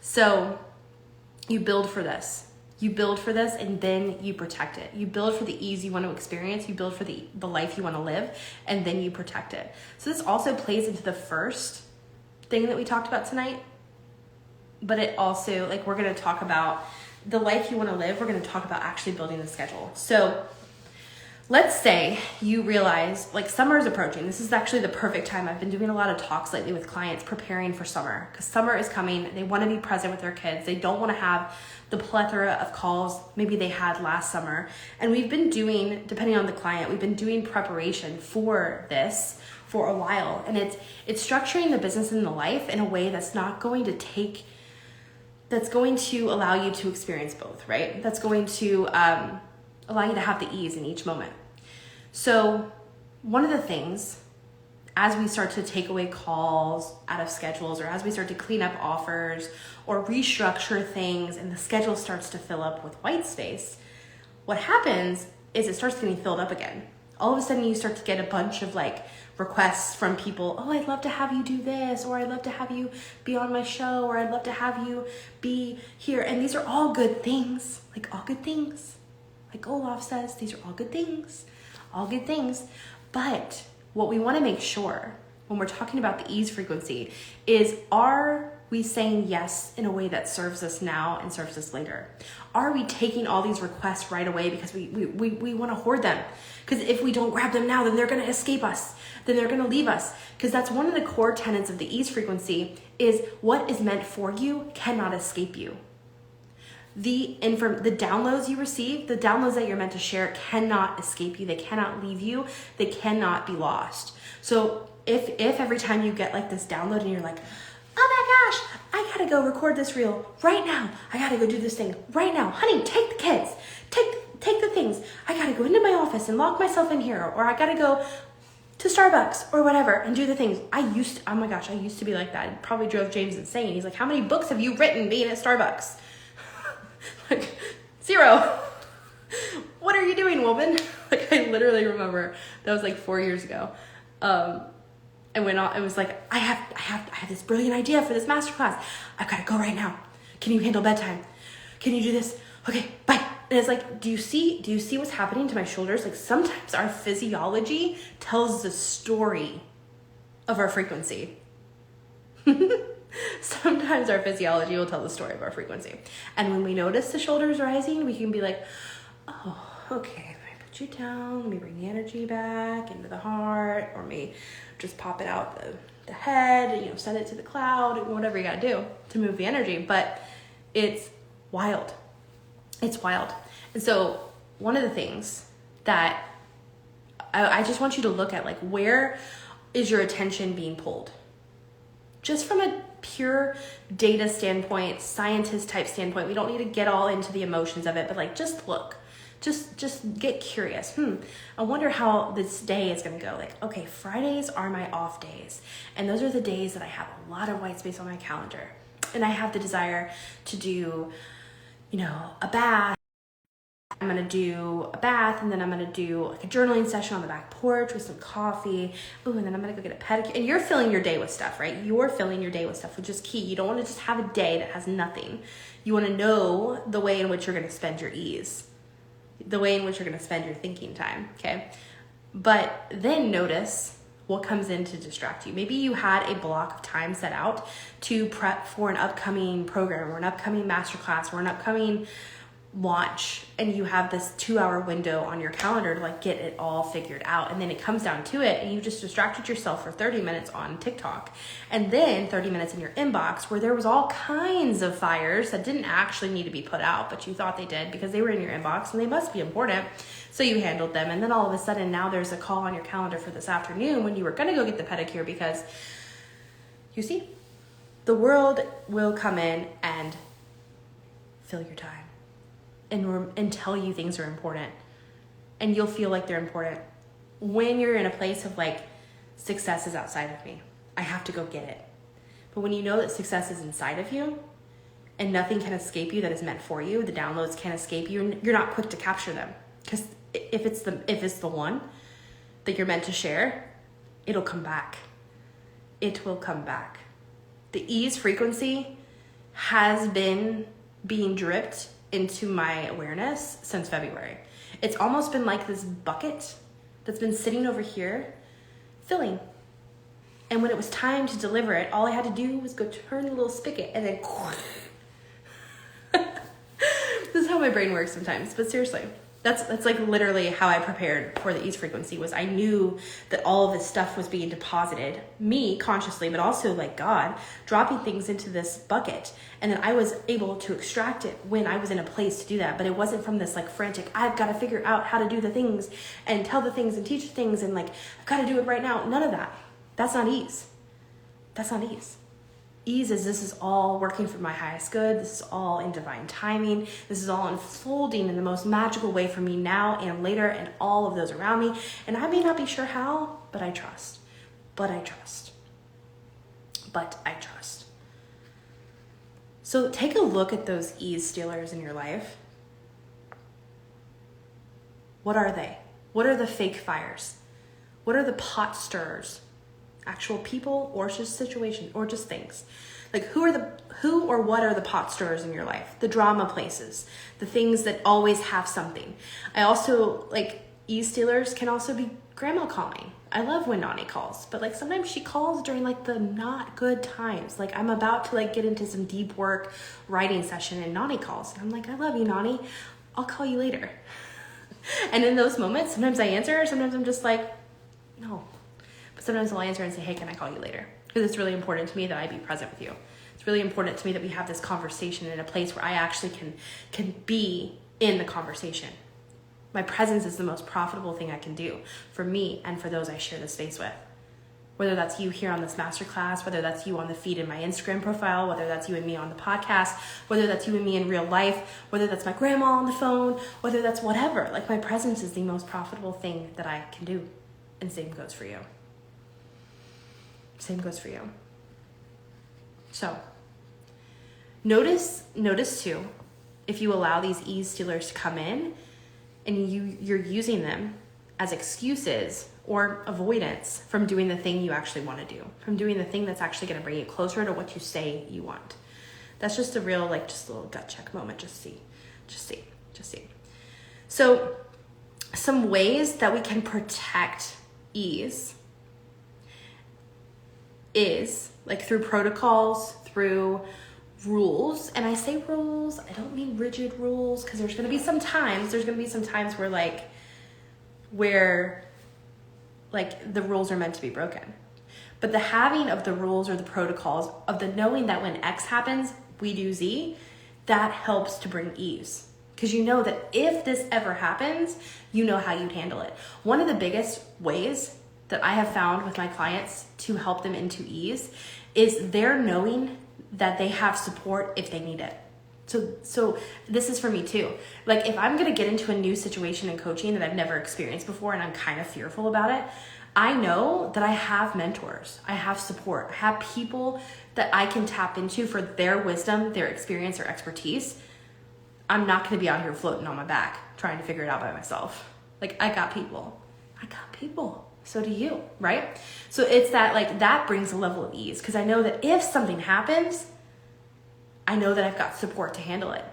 S1: So you build for this. And then you protect it. You build for the ease you want to experience. You build for the life you want to live, and then you protect it. So this also plays into the first thing that we talked about tonight. But it also, like, we're going to talk about the life you want to live. We're going to talk about actually building the schedule. So let's say you realize, like, summer is approaching. This is actually the perfect time. I've been doing a lot of talks lately with clients preparing for summer because summer is coming. They want to be present with their kids. They don't want to have the plethora of calls maybe they had last summer. And we've been doing, depending on the client, we've been doing preparation for this for a while. And it's structuring the business and the life in a way that's going to allow you to experience both, right? That's going to allow you to have the ease in each moment. So one of the things, as we start to take away calls out of schedules, or as we start to clean up offers or restructure things and the schedule starts to fill up with white space, what happens is it starts getting filled up again. All of a sudden you start to get a bunch of like requests from people. Oh, I'd love to have you do this, or I'd love to have you be on my show, or I'd love to have you be here. And these are all good things, like all good things. Like Olaf says, these are all good things, But what we want to make sure when we're talking about the ease frequency is, are we saying yes in a way that serves us now and serves us later? Are we taking all these requests right away because we want to hoard them? Because if we don't grab them now, then they're going to escape us. Then they're going to leave us. Because that's one of the core tenets of the ease frequency is what is meant for you cannot escape you. The downloads you receive, the downloads that you're meant to share cannot escape you. They cannot leave you. They cannot be lost. So if every time you get like this download and you're like, oh my gosh, I gotta go record this reel right now. I gotta go do this thing right now. Honey, take the kids. Take the things. I gotta go into my office and lock myself in here, or I gotta go to Starbucks or whatever and do the things. I used to be like that. It probably drove James insane. He's like, how many books have you written being at Starbucks? Like, 0. What are you doing, woman? Like, I literally remember that was like 4 years ago. And when it was like, I have this brilliant idea for this masterclass. I've got to go right now. Can you handle bedtime? Can you do this? Okay, bye. And it's like, do you see what's happening to my shoulders? Like, sometimes our physiology tells the story of our frequency. Sometimes our physiology will tell the story of our frequency. And when we notice the shoulders rising, we can be like, oh, okay, let me put you down. Let me bring the energy back into the heart, or me just pop it out the head and, send it to the cloud, and whatever you got to do to move the energy. But it's wild. It's wild. And so one of the things that I just want you to look at, like, where is your attention being pulled? Just from a pure data standpoint, scientist type standpoint, we don't need to get all into the emotions of it, but like, just look, just get curious. I wonder how this day is going to go. Like, okay, Fridays are my off days. And those are the days that I have a lot of white space on my calendar. And I have the desire to do, a bath. I'm going to do a bath, and then I'm going to do like a journaling session on the back porch with some coffee. Ooh, and then I'm going to go get a pedicure. And you're filling your day with stuff, right? You're filling your day with stuff, which is key. You don't want to just have a day that has nothing. You want to know the way in which you're going to spend your ease, the way in which you're going to spend your thinking time, okay? But then notice what comes in to distract you. Maybe you had a block of time set out to prep for an upcoming program or an upcoming masterclass or an upcoming launch, and you have this 2-hour window on your calendar to like get it all figured out, and then it comes down to it and you just distracted yourself for 30 minutes on TikTok, and then 30 minutes in your inbox where there was all kinds of fires that didn't actually need to be put out, but you thought they did because they were in your inbox and they must be important, so you handled them. And then all of a sudden now there's a call on your calendar for this afternoon when you were going to go get the pedicure, because you see, the world will come in and fill your time and tell you things are important, and you'll feel like they're important when you're in a place of like, success is outside of me, I have to go get it. But when you know that success is inside of you and nothing can escape you that is meant for you, the downloads can't escape you, and you're not quick to capture them, because if it's the one that you're meant to share, it'll come back. It will come back. The ease frequency has been being dripped into my awareness since February. It's almost been like this bucket that's been sitting over here filling. And when it was time to deliver it, all I had to do was go turn the little spigot and then this is how my brain works sometimes, but seriously. That's like literally how I prepared for the ease frequency. Was I knew that all of this stuff was being deposited, me consciously, but also like God dropping things into this bucket. And then I was able to extract it when I was in a place to do that. But it wasn't from this like frantic, I've got to figure out how to do the things and tell the things and teach the things and like, I've got to do it right now. None of that. That's not ease. That's not ease. Ease is, this is all working for my highest good. This is all in divine timing. This is all unfolding in the most magical way for me now and later and all of those around me. And I may not be sure how, but I trust. But I trust. But I trust. So take a look at those ease stealers in your life. What are they? What are the fake fires? What are the pot stirrers? Actual people or just situations or just things? Like who or what are the pot stirrers in your life? The drama places, the things that always have something. I also like ease stealers can also be grandma calling. I love when Nani calls, but like sometimes she calls during like the not good times. Like I'm about to like get into some deep work writing session and Nani calls and I'm like, I love you, Nani. I'll call you later. And in those moments, sometimes I answer, sometimes I'm just like, no. But sometimes I'll answer and say, hey, can I call you later? Because it's really important to me that I be present with you. It's really important to me that we have this conversation in a place where I actually can be in the conversation. My presence is the most profitable thing I can do for me and for those I share the space with. Whether that's you here on this masterclass, whether that's you on the feed in my Instagram profile, whether that's you and me on the podcast, whether that's you and me in real life, whether that's my grandma on the phone, whether that's whatever. Like my presence is the most profitable thing that I can do. And same goes for you. Same goes for you. So notice too, if you allow these ease stealers to come in and you're using them as excuses or avoidance from doing the thing you actually want to do, from doing the thing that's actually going to bring you closer to what you say you want. That's just a real, like, just a little gut check moment. Just see. So some ways that we can protect ease is like through protocols, through rules. And I say rules, I don't mean rigid rules, because there's going to be some times where the rules are meant to be broken. But the having of the rules or the protocols of the knowing that when X happens, we do Z, that helps to bring ease. Because you know that if this ever happens, you know how you'd handle it. One of the biggest ways that I have found with my clients to help them into ease is they're knowing that they have support if they need it. So this is for me too. Like if I'm going to get into a new situation in coaching that I've never experienced before and I'm kind of fearful about it, I know that I have mentors, I have support, I have people that I can tap into for their wisdom, their experience, or expertise. I'm not going to be out here floating on my back trying to figure it out by myself. Like I got people. So do you, right? So it's that, like, that brings a level of ease because I know that if something happens, I know that I've got support to handle it.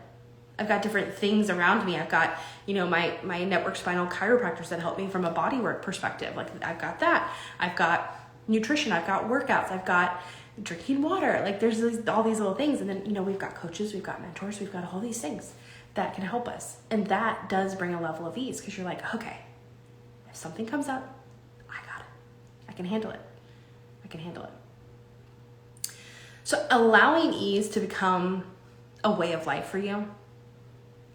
S1: I've got different things around me. I've got, my network spinal chiropractors that help me from a bodywork perspective. Like I've got that. I've got nutrition. I've got workouts. I've got drinking water. Like there's all these little things. And then, we've got coaches, we've got mentors, we've got all these things that can help us. And that does bring a level of ease because you're like, okay, if something comes up, I got it. I can handle it. So allowing ease to become a way of life for you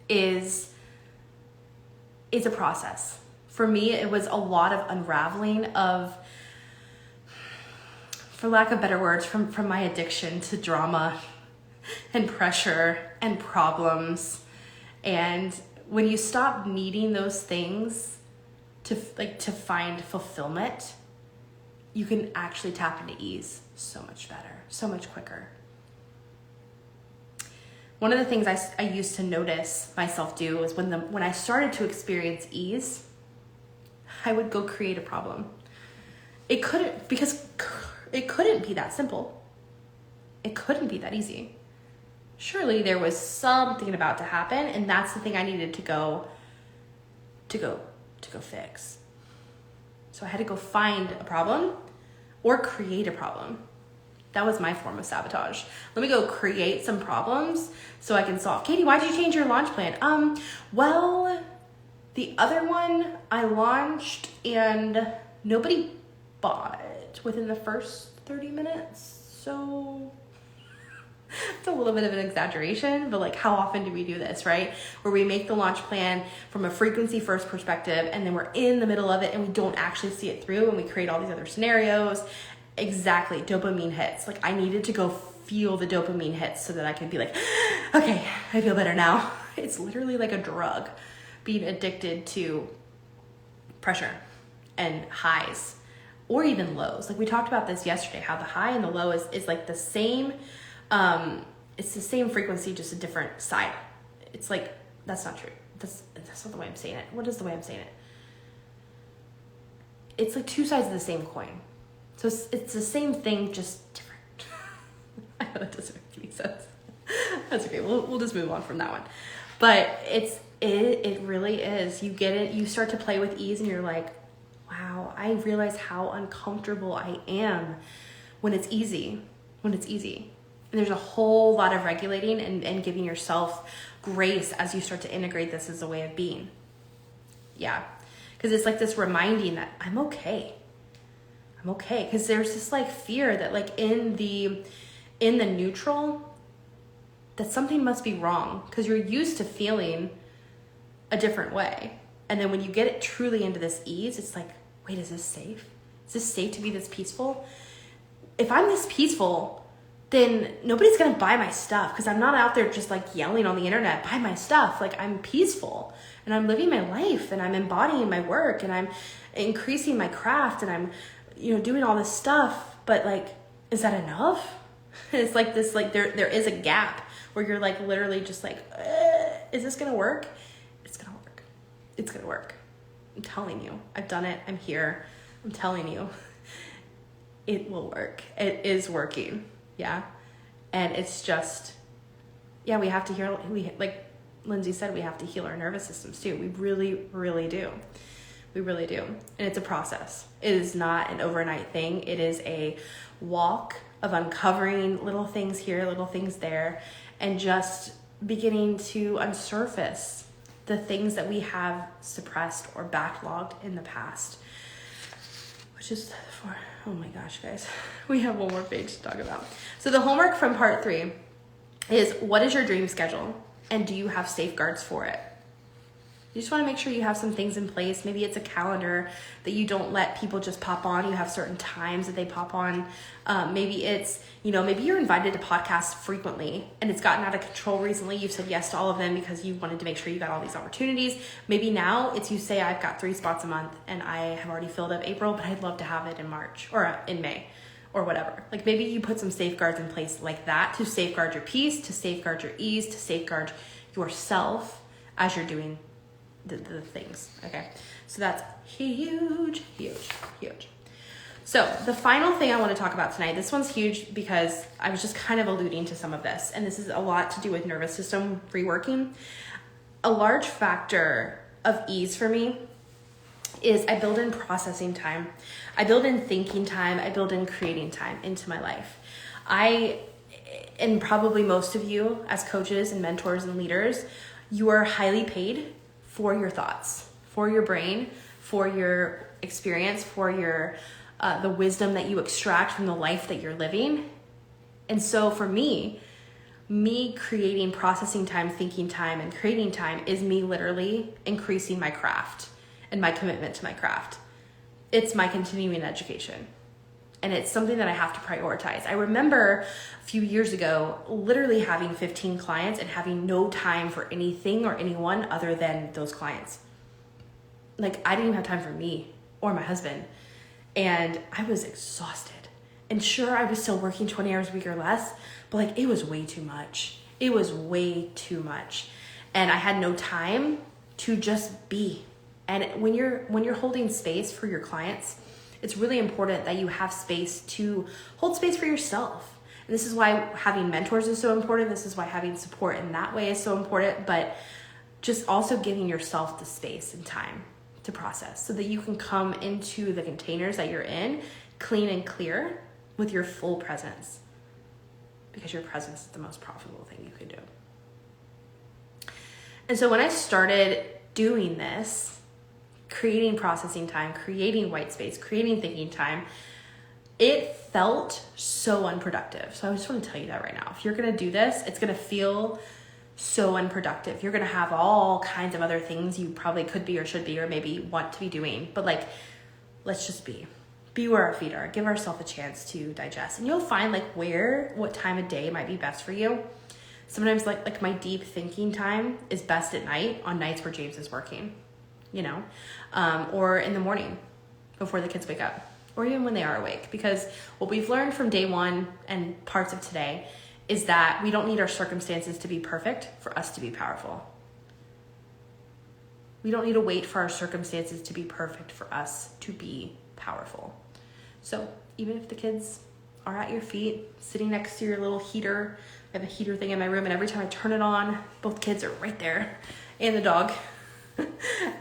S1: is a process. For me, it was a lot of unraveling of, for lack of better words, from my addiction to drama and pressure and problems. And when you stop needing those things to find fulfillment, you can actually tap into ease so much better, so much quicker. One of the things I used to notice myself do was when I started to experience ease, I would go create a problem. It couldn't be that simple. It couldn't be that easy. Surely there was something about to happen, and that's the thing I needed to go fix. So I had to go find a problem or create a problem. That was my form of sabotage. Let me go create some problems so I can solve. Katie, why did you change your launch plan? Well, the other one I launched and nobody bought it within the first 30 minutes. So it's a little bit of an exaggeration, but like how often do we do this, right? Where we make the launch plan from a frequency first perspective and then we're in the middle of it and we don't actually see it through and we create all these other scenarios. Exactly. Dopamine hits. Like I needed to go feel the dopamine hits so that I can be like, okay, I feel better now. It's literally like a drug, being addicted to pressure and highs or even lows. Like we talked about this yesterday, how the high and the low is like the same, it's the same frequency, just a different side. It's like, that's not true. That's not the way I'm saying it. What is the way I'm saying it? It's like two sides of the same coin. So it's the same thing, just different. I know that doesn't make any sense. That's okay. We'll just move on from that one. But it really is. You get it. You start to play with ease and you're like, wow, I realize how uncomfortable I am when it's easy. And there's a whole lot of regulating and giving yourself grace as you start to integrate this as a way of being. Yeah. Because it's like this reminding that I'm okay. Because there's this like fear that like in the neutral, that something must be wrong because you're used to feeling a different way. And then when you get it truly into this ease, it's like, wait, is this safe? Is this safe to be this peaceful? If I'm this peaceful, then nobody's going to buy my stuff because I'm not out there just like yelling on the internet, buy my stuff. Like I'm peaceful and I'm living my life and I'm embodying my work and I'm increasing my craft and I'm doing all this stuff, but like, is that enough? And it's like this, like there is a gap where you're like literally just like, is this gonna work? It's gonna work. I'm telling you, I've done it. I'm here. I'm telling you, it will work. It is working. Yeah. And it's just, yeah, we have to heal. Like Lindsay said, we have to heal our nervous systems too. We really, really do. We really do. And it's a process. It is not an overnight thing. It is a walk of uncovering little things here, little things there, and just beginning to unsurface the things that we have suppressed or backlogged in the past. Which is oh my gosh, guys. We have one more page to talk about. So the homework from part 3 is, what is your dream schedule? And do you have safeguards for it? You just want to make sure you have some things in place. Maybe it's a calendar that you don't let people just pop on. You have certain times that they pop on. Maybe it's, maybe you're invited to podcasts frequently and it's gotten out of control recently. You've said yes to all of them because you wanted to make sure you got all these opportunities. Maybe now it's you say, I've got 3 spots a month and I have already filled up April, but I'd love to have it in March or in May or whatever. Like maybe you put some safeguards in place like that to safeguard your peace, to safeguard your ease, to safeguard yourself as you're doing the things. Okay, so that's huge. So the final thing I want to talk about tonight, this one's huge because I was just kind of alluding to some of this, and this is a lot to do with nervous system reworking. A large factor of ease for me is I build in processing time, I build in thinking time, I build in creating time into my life. And probably most of you as coaches and mentors and leaders, you are highly paid for your thoughts, for your brain, for your experience, for your the wisdom that you extract from the life that you're living. And so for me creating processing time, thinking time, and creating time is me literally increasing my craft and my commitment to my craft. It's my continuing education. And it's something that I have to prioritize. I remember a few years ago, literally having 15 clients and having no time for anything or anyone other than those clients. Like I didn't even have time for me or my husband. And I was exhausted. And sure, I was still working 20 hours a week or less, but like it was way too much. It was way too much. And I had no time to just be. And when you're holding space for your clients, it's really important that you have space to hold space for yourself. And this is why having mentors is so important. This is why having support in that way is so important, but just also giving yourself the space and time to process so that you can come into the containers that you're in clean and clear with your full presence, because your presence is the most profitable thing you can do. And so when I started doing this, creating processing time, creating white space, creating thinking time, it felt so unproductive. So I just want to tell you that right now. If you're going to do this, it's going to feel so unproductive. You're going to have all kinds of other things you probably could be or should be or maybe want to be doing. But like, let's just be where our feet are. Give ourselves a chance to digest. And you'll find like what time of day might be best for you. Sometimes like my deep thinking time is best at night, on nights where James is working. Or in the morning before the kids wake up, or even when they are awake. Because what we've learned from day one and parts of today is that we don't need our circumstances to be perfect for us to be powerful. We don't need to wait for our circumstances to be perfect for us to be powerful. So even if the kids are at your feet, sitting next to your little heater, I have a heater thing in my room, and every time I turn it on, both kids are right there, and the dog.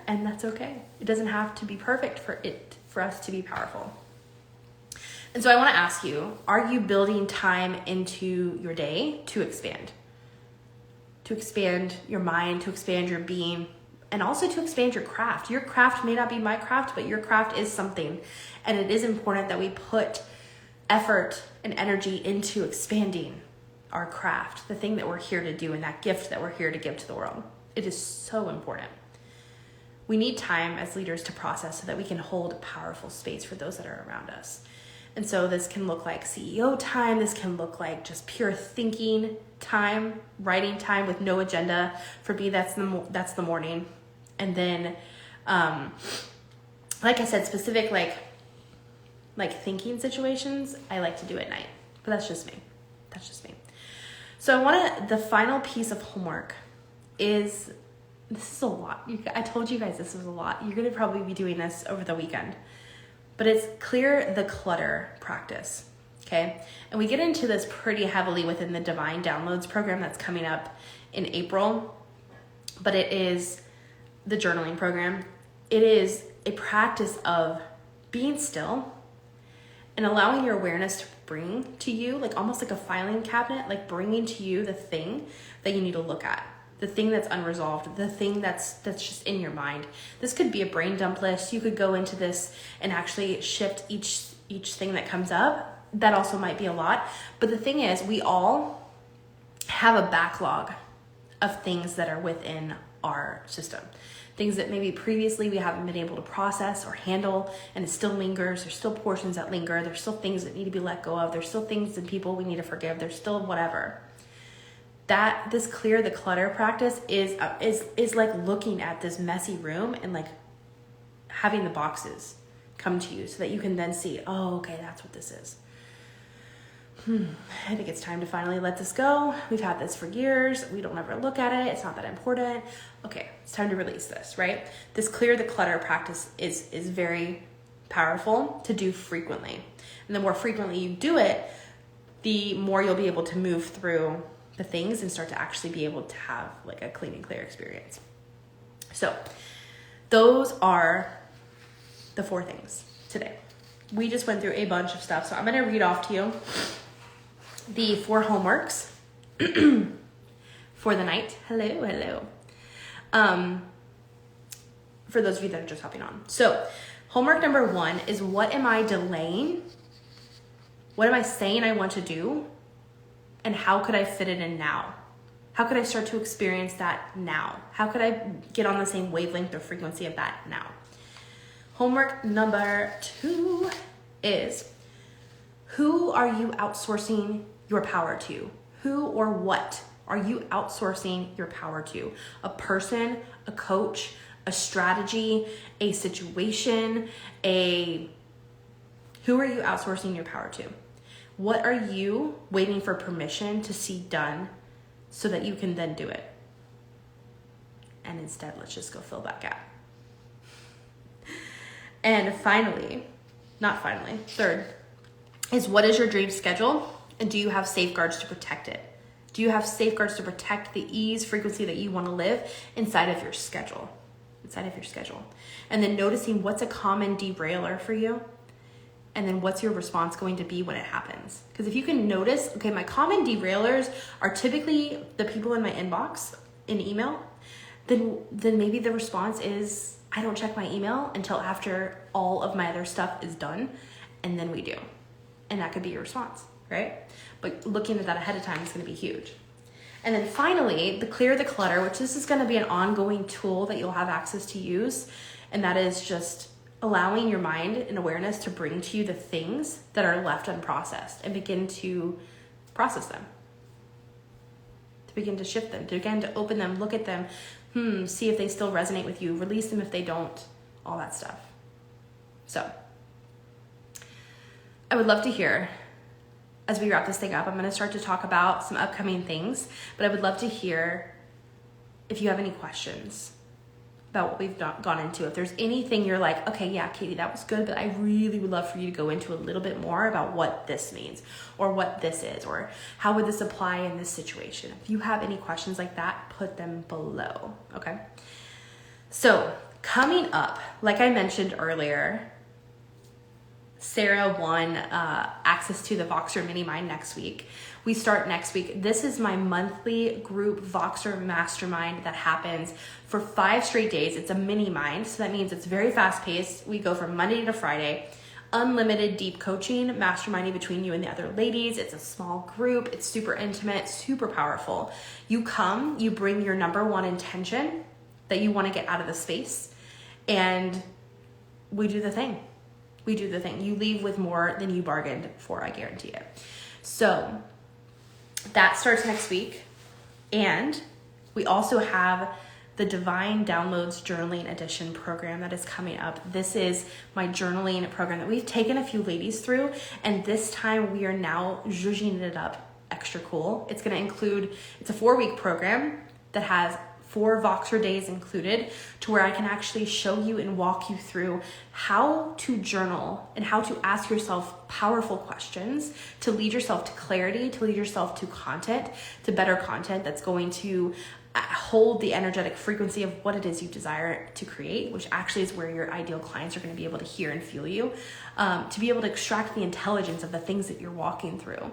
S1: And that's okay. It doesn't have to be perfect for us to be powerful. And so I want to ask you, are you building time into your day to expand? To expand your mind, to expand your being, and also to expand your craft. Your craft may not be my craft, but your craft is something. And it is important that we put effort and energy into expanding our craft, the thing that we're here to do and that gift that we're here to give to the world. It is so important. We need time as leaders to process so that we can hold powerful space for those that are around us. And so this can look like CEO time. This can look like just pure thinking time, writing time with no agenda. For me, that's the morning. And then, like I said, specific like thinking situations, I like to do at night. But that's just me. So the final piece of homework is, this is a lot. I told you guys this was a lot. You're going to probably be doing this over the weekend. But it's clear the clutter practice, okay? And we get into this pretty heavily within the Divine Downloads program that's coming up in April. But it is the journaling program. It is a practice of being still and allowing your awareness to bring to you, like almost like a filing cabinet, like bringing to you the thing that you need to look at, the thing that's unresolved, the thing that's just in your mind. This could be a brain dump list. You could go into this and actually shift each thing that comes up. That also might be a lot. But the thing is, we all have a backlog of things that are within our system. things that maybe previously we haven't been able to process or handle, and it still lingers. There's still portions that linger. There's still things that need to be let go of. There's still things and people we need to forgive. There's still whatever. This clear the clutter practice is like looking at this messy room and like having the boxes come to you so that you can then see, oh, okay, that's what this is. I think it's time to finally let this go. We've had this for years. We don't ever look at it. It's not that important. Okay, it's time to release this, right? This clear the clutter practice is very powerful to do frequently. And the more frequently you do it, the more you'll be able to move through the things and start to actually be able to have like a clean and clear experience. So those are the 4 things today. We just went through a bunch of stuff. So I'm going to read off to you the 4 homeworks for the night. Hello. For those of you that are just hopping on. So homework number 1 is, what am I delaying? What am I saying I want to do? And how could I fit it in now? How could I start to experience that now? How could I get on the same wavelength or frequency of that now? Homework number 2 is, who are you outsourcing your power to? Who or what are you outsourcing your power to? A person, a coach, a strategy, a situation, who are you outsourcing your power to? What are you waiting for permission to see done so that you can then do it? And instead, let's just go fill that gap. And third is, what is your dream schedule? And do you have safeguards to protect it? Do you have safeguards to protect the ease, frequency that you want to live inside of your schedule? And then noticing what's a common derailer for you. And then what's your response going to be when it happens? Because if you can notice, okay, my common derailers are typically the people in my inbox in email, then maybe the response is, I don't check my email until after all of my other stuff is done, and then we do. And that could be your response, right? But looking at that ahead of time is going to be huge. And then finally, the clear the clutter, which this is going to be an ongoing tool that you'll have access to use. And that is just allowing your mind and awareness to bring to you the things that are left unprocessed and begin to process them, to begin to shift them, to begin to open them, look at them, see if they still resonate with you, release them if they don't, all that stuff. So I would love to hear, as we wrap this thing up, I'm going to start to talk about some upcoming things, but I would love to hear if you have any questions about what we've gone into. If there's anything you're like, okay, yeah, Katie, that was good, but I really would love for you to go into a little bit more about what this means or what this is, or how would this apply in this situation? If you have any questions like that, put them below, okay? So coming up, like I mentioned earlier, Sarah won access to the Voxer Mini Mind next week. We start next week. This is my monthly group Voxer Mastermind that happens for 5 straight days. It's a mini mind, so that means it's very fast paced. We go from Monday to Friday. Unlimited deep coaching, masterminding between you and the other ladies. It's a small group. It's super intimate, super powerful. You come, you bring your number 1 intention that you want to get out of the space, and we do the thing. You leave with more than you bargained for, I guarantee it. So that starts next week. And we also have the Divine Downloads Journaling Edition program that is coming up. This is my journaling program that we've taken a few ladies through. And this time we are now zhuzhing it up extra cool. It's going to include, it's a 4-week program that has 4 Voxer days included, to where I can actually show you and walk you through how to journal and how to ask yourself powerful questions to lead yourself to clarity, to lead yourself to content, to better content that's going to hold the energetic frequency of what it is you desire to create, which actually is where your ideal clients are going to be able to hear and feel you, to be able to extract the intelligence of the things that you're walking through,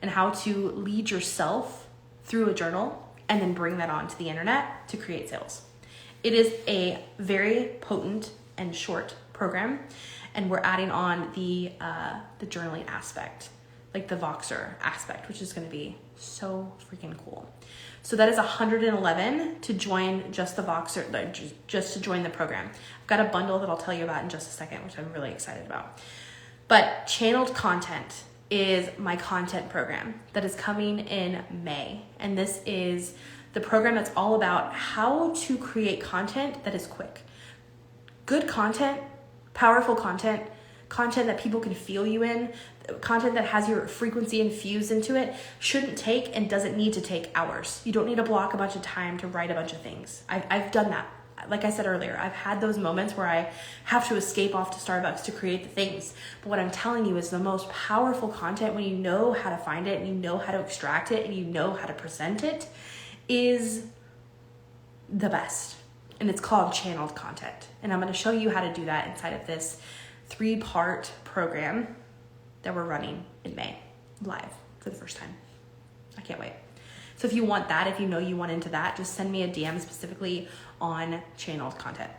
S1: and how to lead yourself through a journal and then bring that onto the internet to create sales. It is a very potent and short program, and we're adding on the journaling aspect like the Voxer aspect, which is going to be so freaking cool. So that is $111 to join just the Voxer, just to join the program. I've got a bundle that I'll tell you about in just a second, which I'm really excited about. But Channeled Content is my content program that is coming in May. And this is the program that's all about how to create content that is quick. Good content, powerful content, content that people can feel you in, content that has your frequency infused into it shouldn't take and doesn't need to take hours. You don't need to block a bunch of time to write a bunch of things. I've done that. Like I said earlier, I've had those moments where I have to escape off to Starbucks to create the things. But what I'm telling you is the most powerful content, when you know how to find it and you know how to extract it and you know how to present it, is the best. And it's called Channeled Content. And I'm going to show you how to do that inside of this 3-part program that we're running in May, live for the first time. I can't wait. So if you want that, if you know you want into that, just send me a DM specifically on Channeled Content.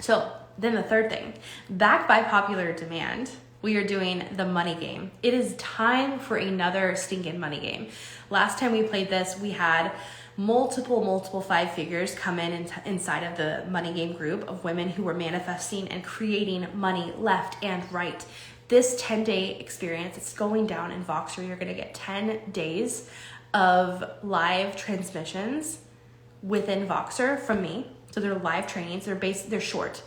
S1: So then the third thing, backed by popular demand, we are doing the money game. It is time for another stinking money game. Last time we played this, we had multiple 5 figures come inside of the money game group of women who were manifesting and creating money left and right. This 10-day experience, it's going down in Voxer. You're gonna get 10 days of live transmissions within Voxer from me. So they're live trainings, they're short,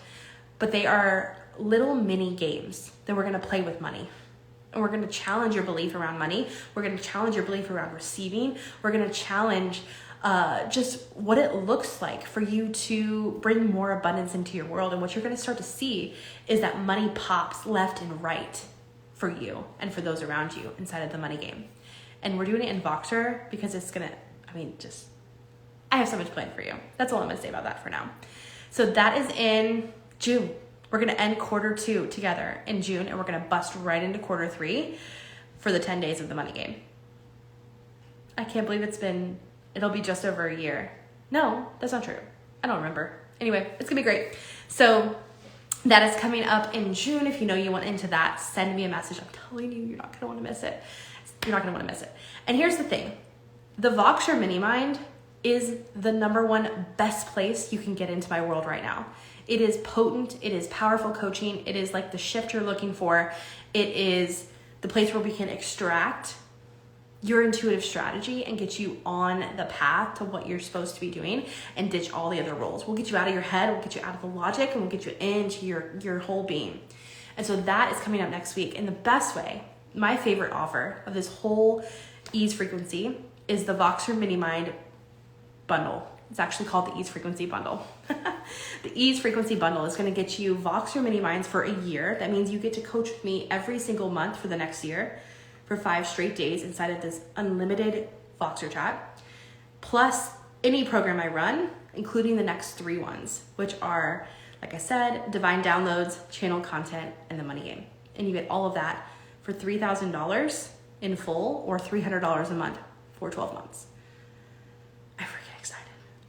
S1: but they are little mini games that we're gonna play with money. And we're gonna challenge your belief around money. We're gonna challenge your belief around receiving. We're gonna challenge just what it looks like for you to bring more abundance into your world. And what you're gonna start to see is that money pops left and right for you and for those around you inside of the money game. And we're doing it in Voxer because it's gonna, I have so much planned for you. That's all I'm gonna say about that for now. So that is in June. We're gonna end quarter 2 together in June, and we're gonna bust right into quarter 3 for the 10 days of the money game. I can't believe it'll be just over a year. No, that's not true. I don't remember. Anyway, it's gonna be great. So that is coming up in June. If you know you want into that, send me a message. I'm telling you, you're not gonna wanna miss it. You're not gonna wanna miss it. And here's the thing. The Voxer Mini Mind is the #1 best place you can get into my world right now. It is potent, it is powerful coaching, it is like the shift you're looking for. It is the place where we can extract your intuitive strategy and get you on the path to what you're supposed to be doing and ditch all the other roles. We'll get you out of your head, we'll get you out of the logic, and we'll get you into your whole being. And so that is coming up next week. And the best way, my favorite offer of this whole ease frequency is the Voxer Mini Mind bundle. It's actually called the Ease Frequency Bundle. The Ease Frequency Bundle is going to get you Voxer Mini Minds for a year. That means you get to coach with me every single month for the next year for 5 straight days inside of this unlimited Voxer chat, plus any program I run, including the next 3 ones, which are, like I said, Divine Downloads, Channel Content, and the Money Game. And you get all of that for $3,000 in full or $300 a month for 12 months.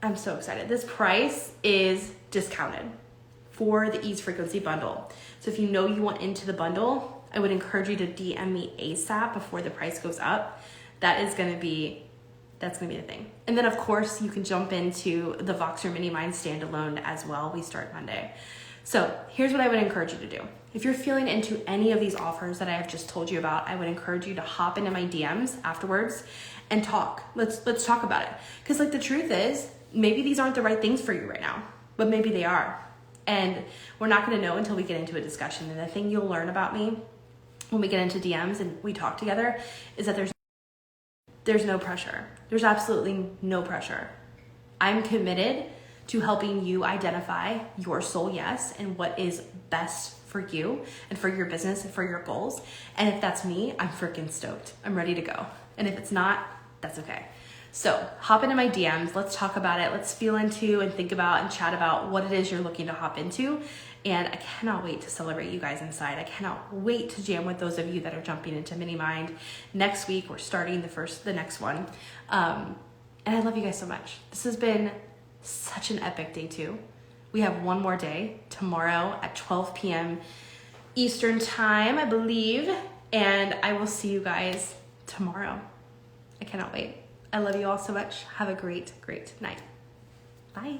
S1: I'm so excited. This price is discounted for the Ease Frequency Bundle. So if you know you want into the bundle, I would encourage you to DM me ASAP before the price goes up. That's gonna be the thing. And then of course you can jump into the Voxer Mini Mind standalone as well. We start Monday. So here's what I would encourage you to do. If you're feeling into any of these offers that I have just told you about, I would encourage you to hop into my DMs afterwards and talk. Let's talk about it. Because the truth is, maybe these aren't the right things for you right now, but maybe they are. And we're not gonna know until we get into a discussion. And the thing you'll learn about me when we get into DMs and we talk together is that there's no pressure. There's absolutely no pressure. I'm committed to helping you identify your soul yes and what is best for you and for your business and for your goals. And if that's me, I'm freaking stoked. I'm ready to go. And if it's not, that's okay. So hop into my DMs. Let's talk about it. Let's feel into and think about and chat about what it is you're looking to hop into. And I cannot wait to celebrate you guys inside. I cannot wait to jam with those of you that are jumping into Mini Mind. Next week, we're starting the next one. And I love you guys so much. This has been such an epic day 2. We have one more day tomorrow at 12 p.m. Eastern time, I believe. And I will see you guys tomorrow. I cannot wait. I love you all so much. Have a great, great night. Bye.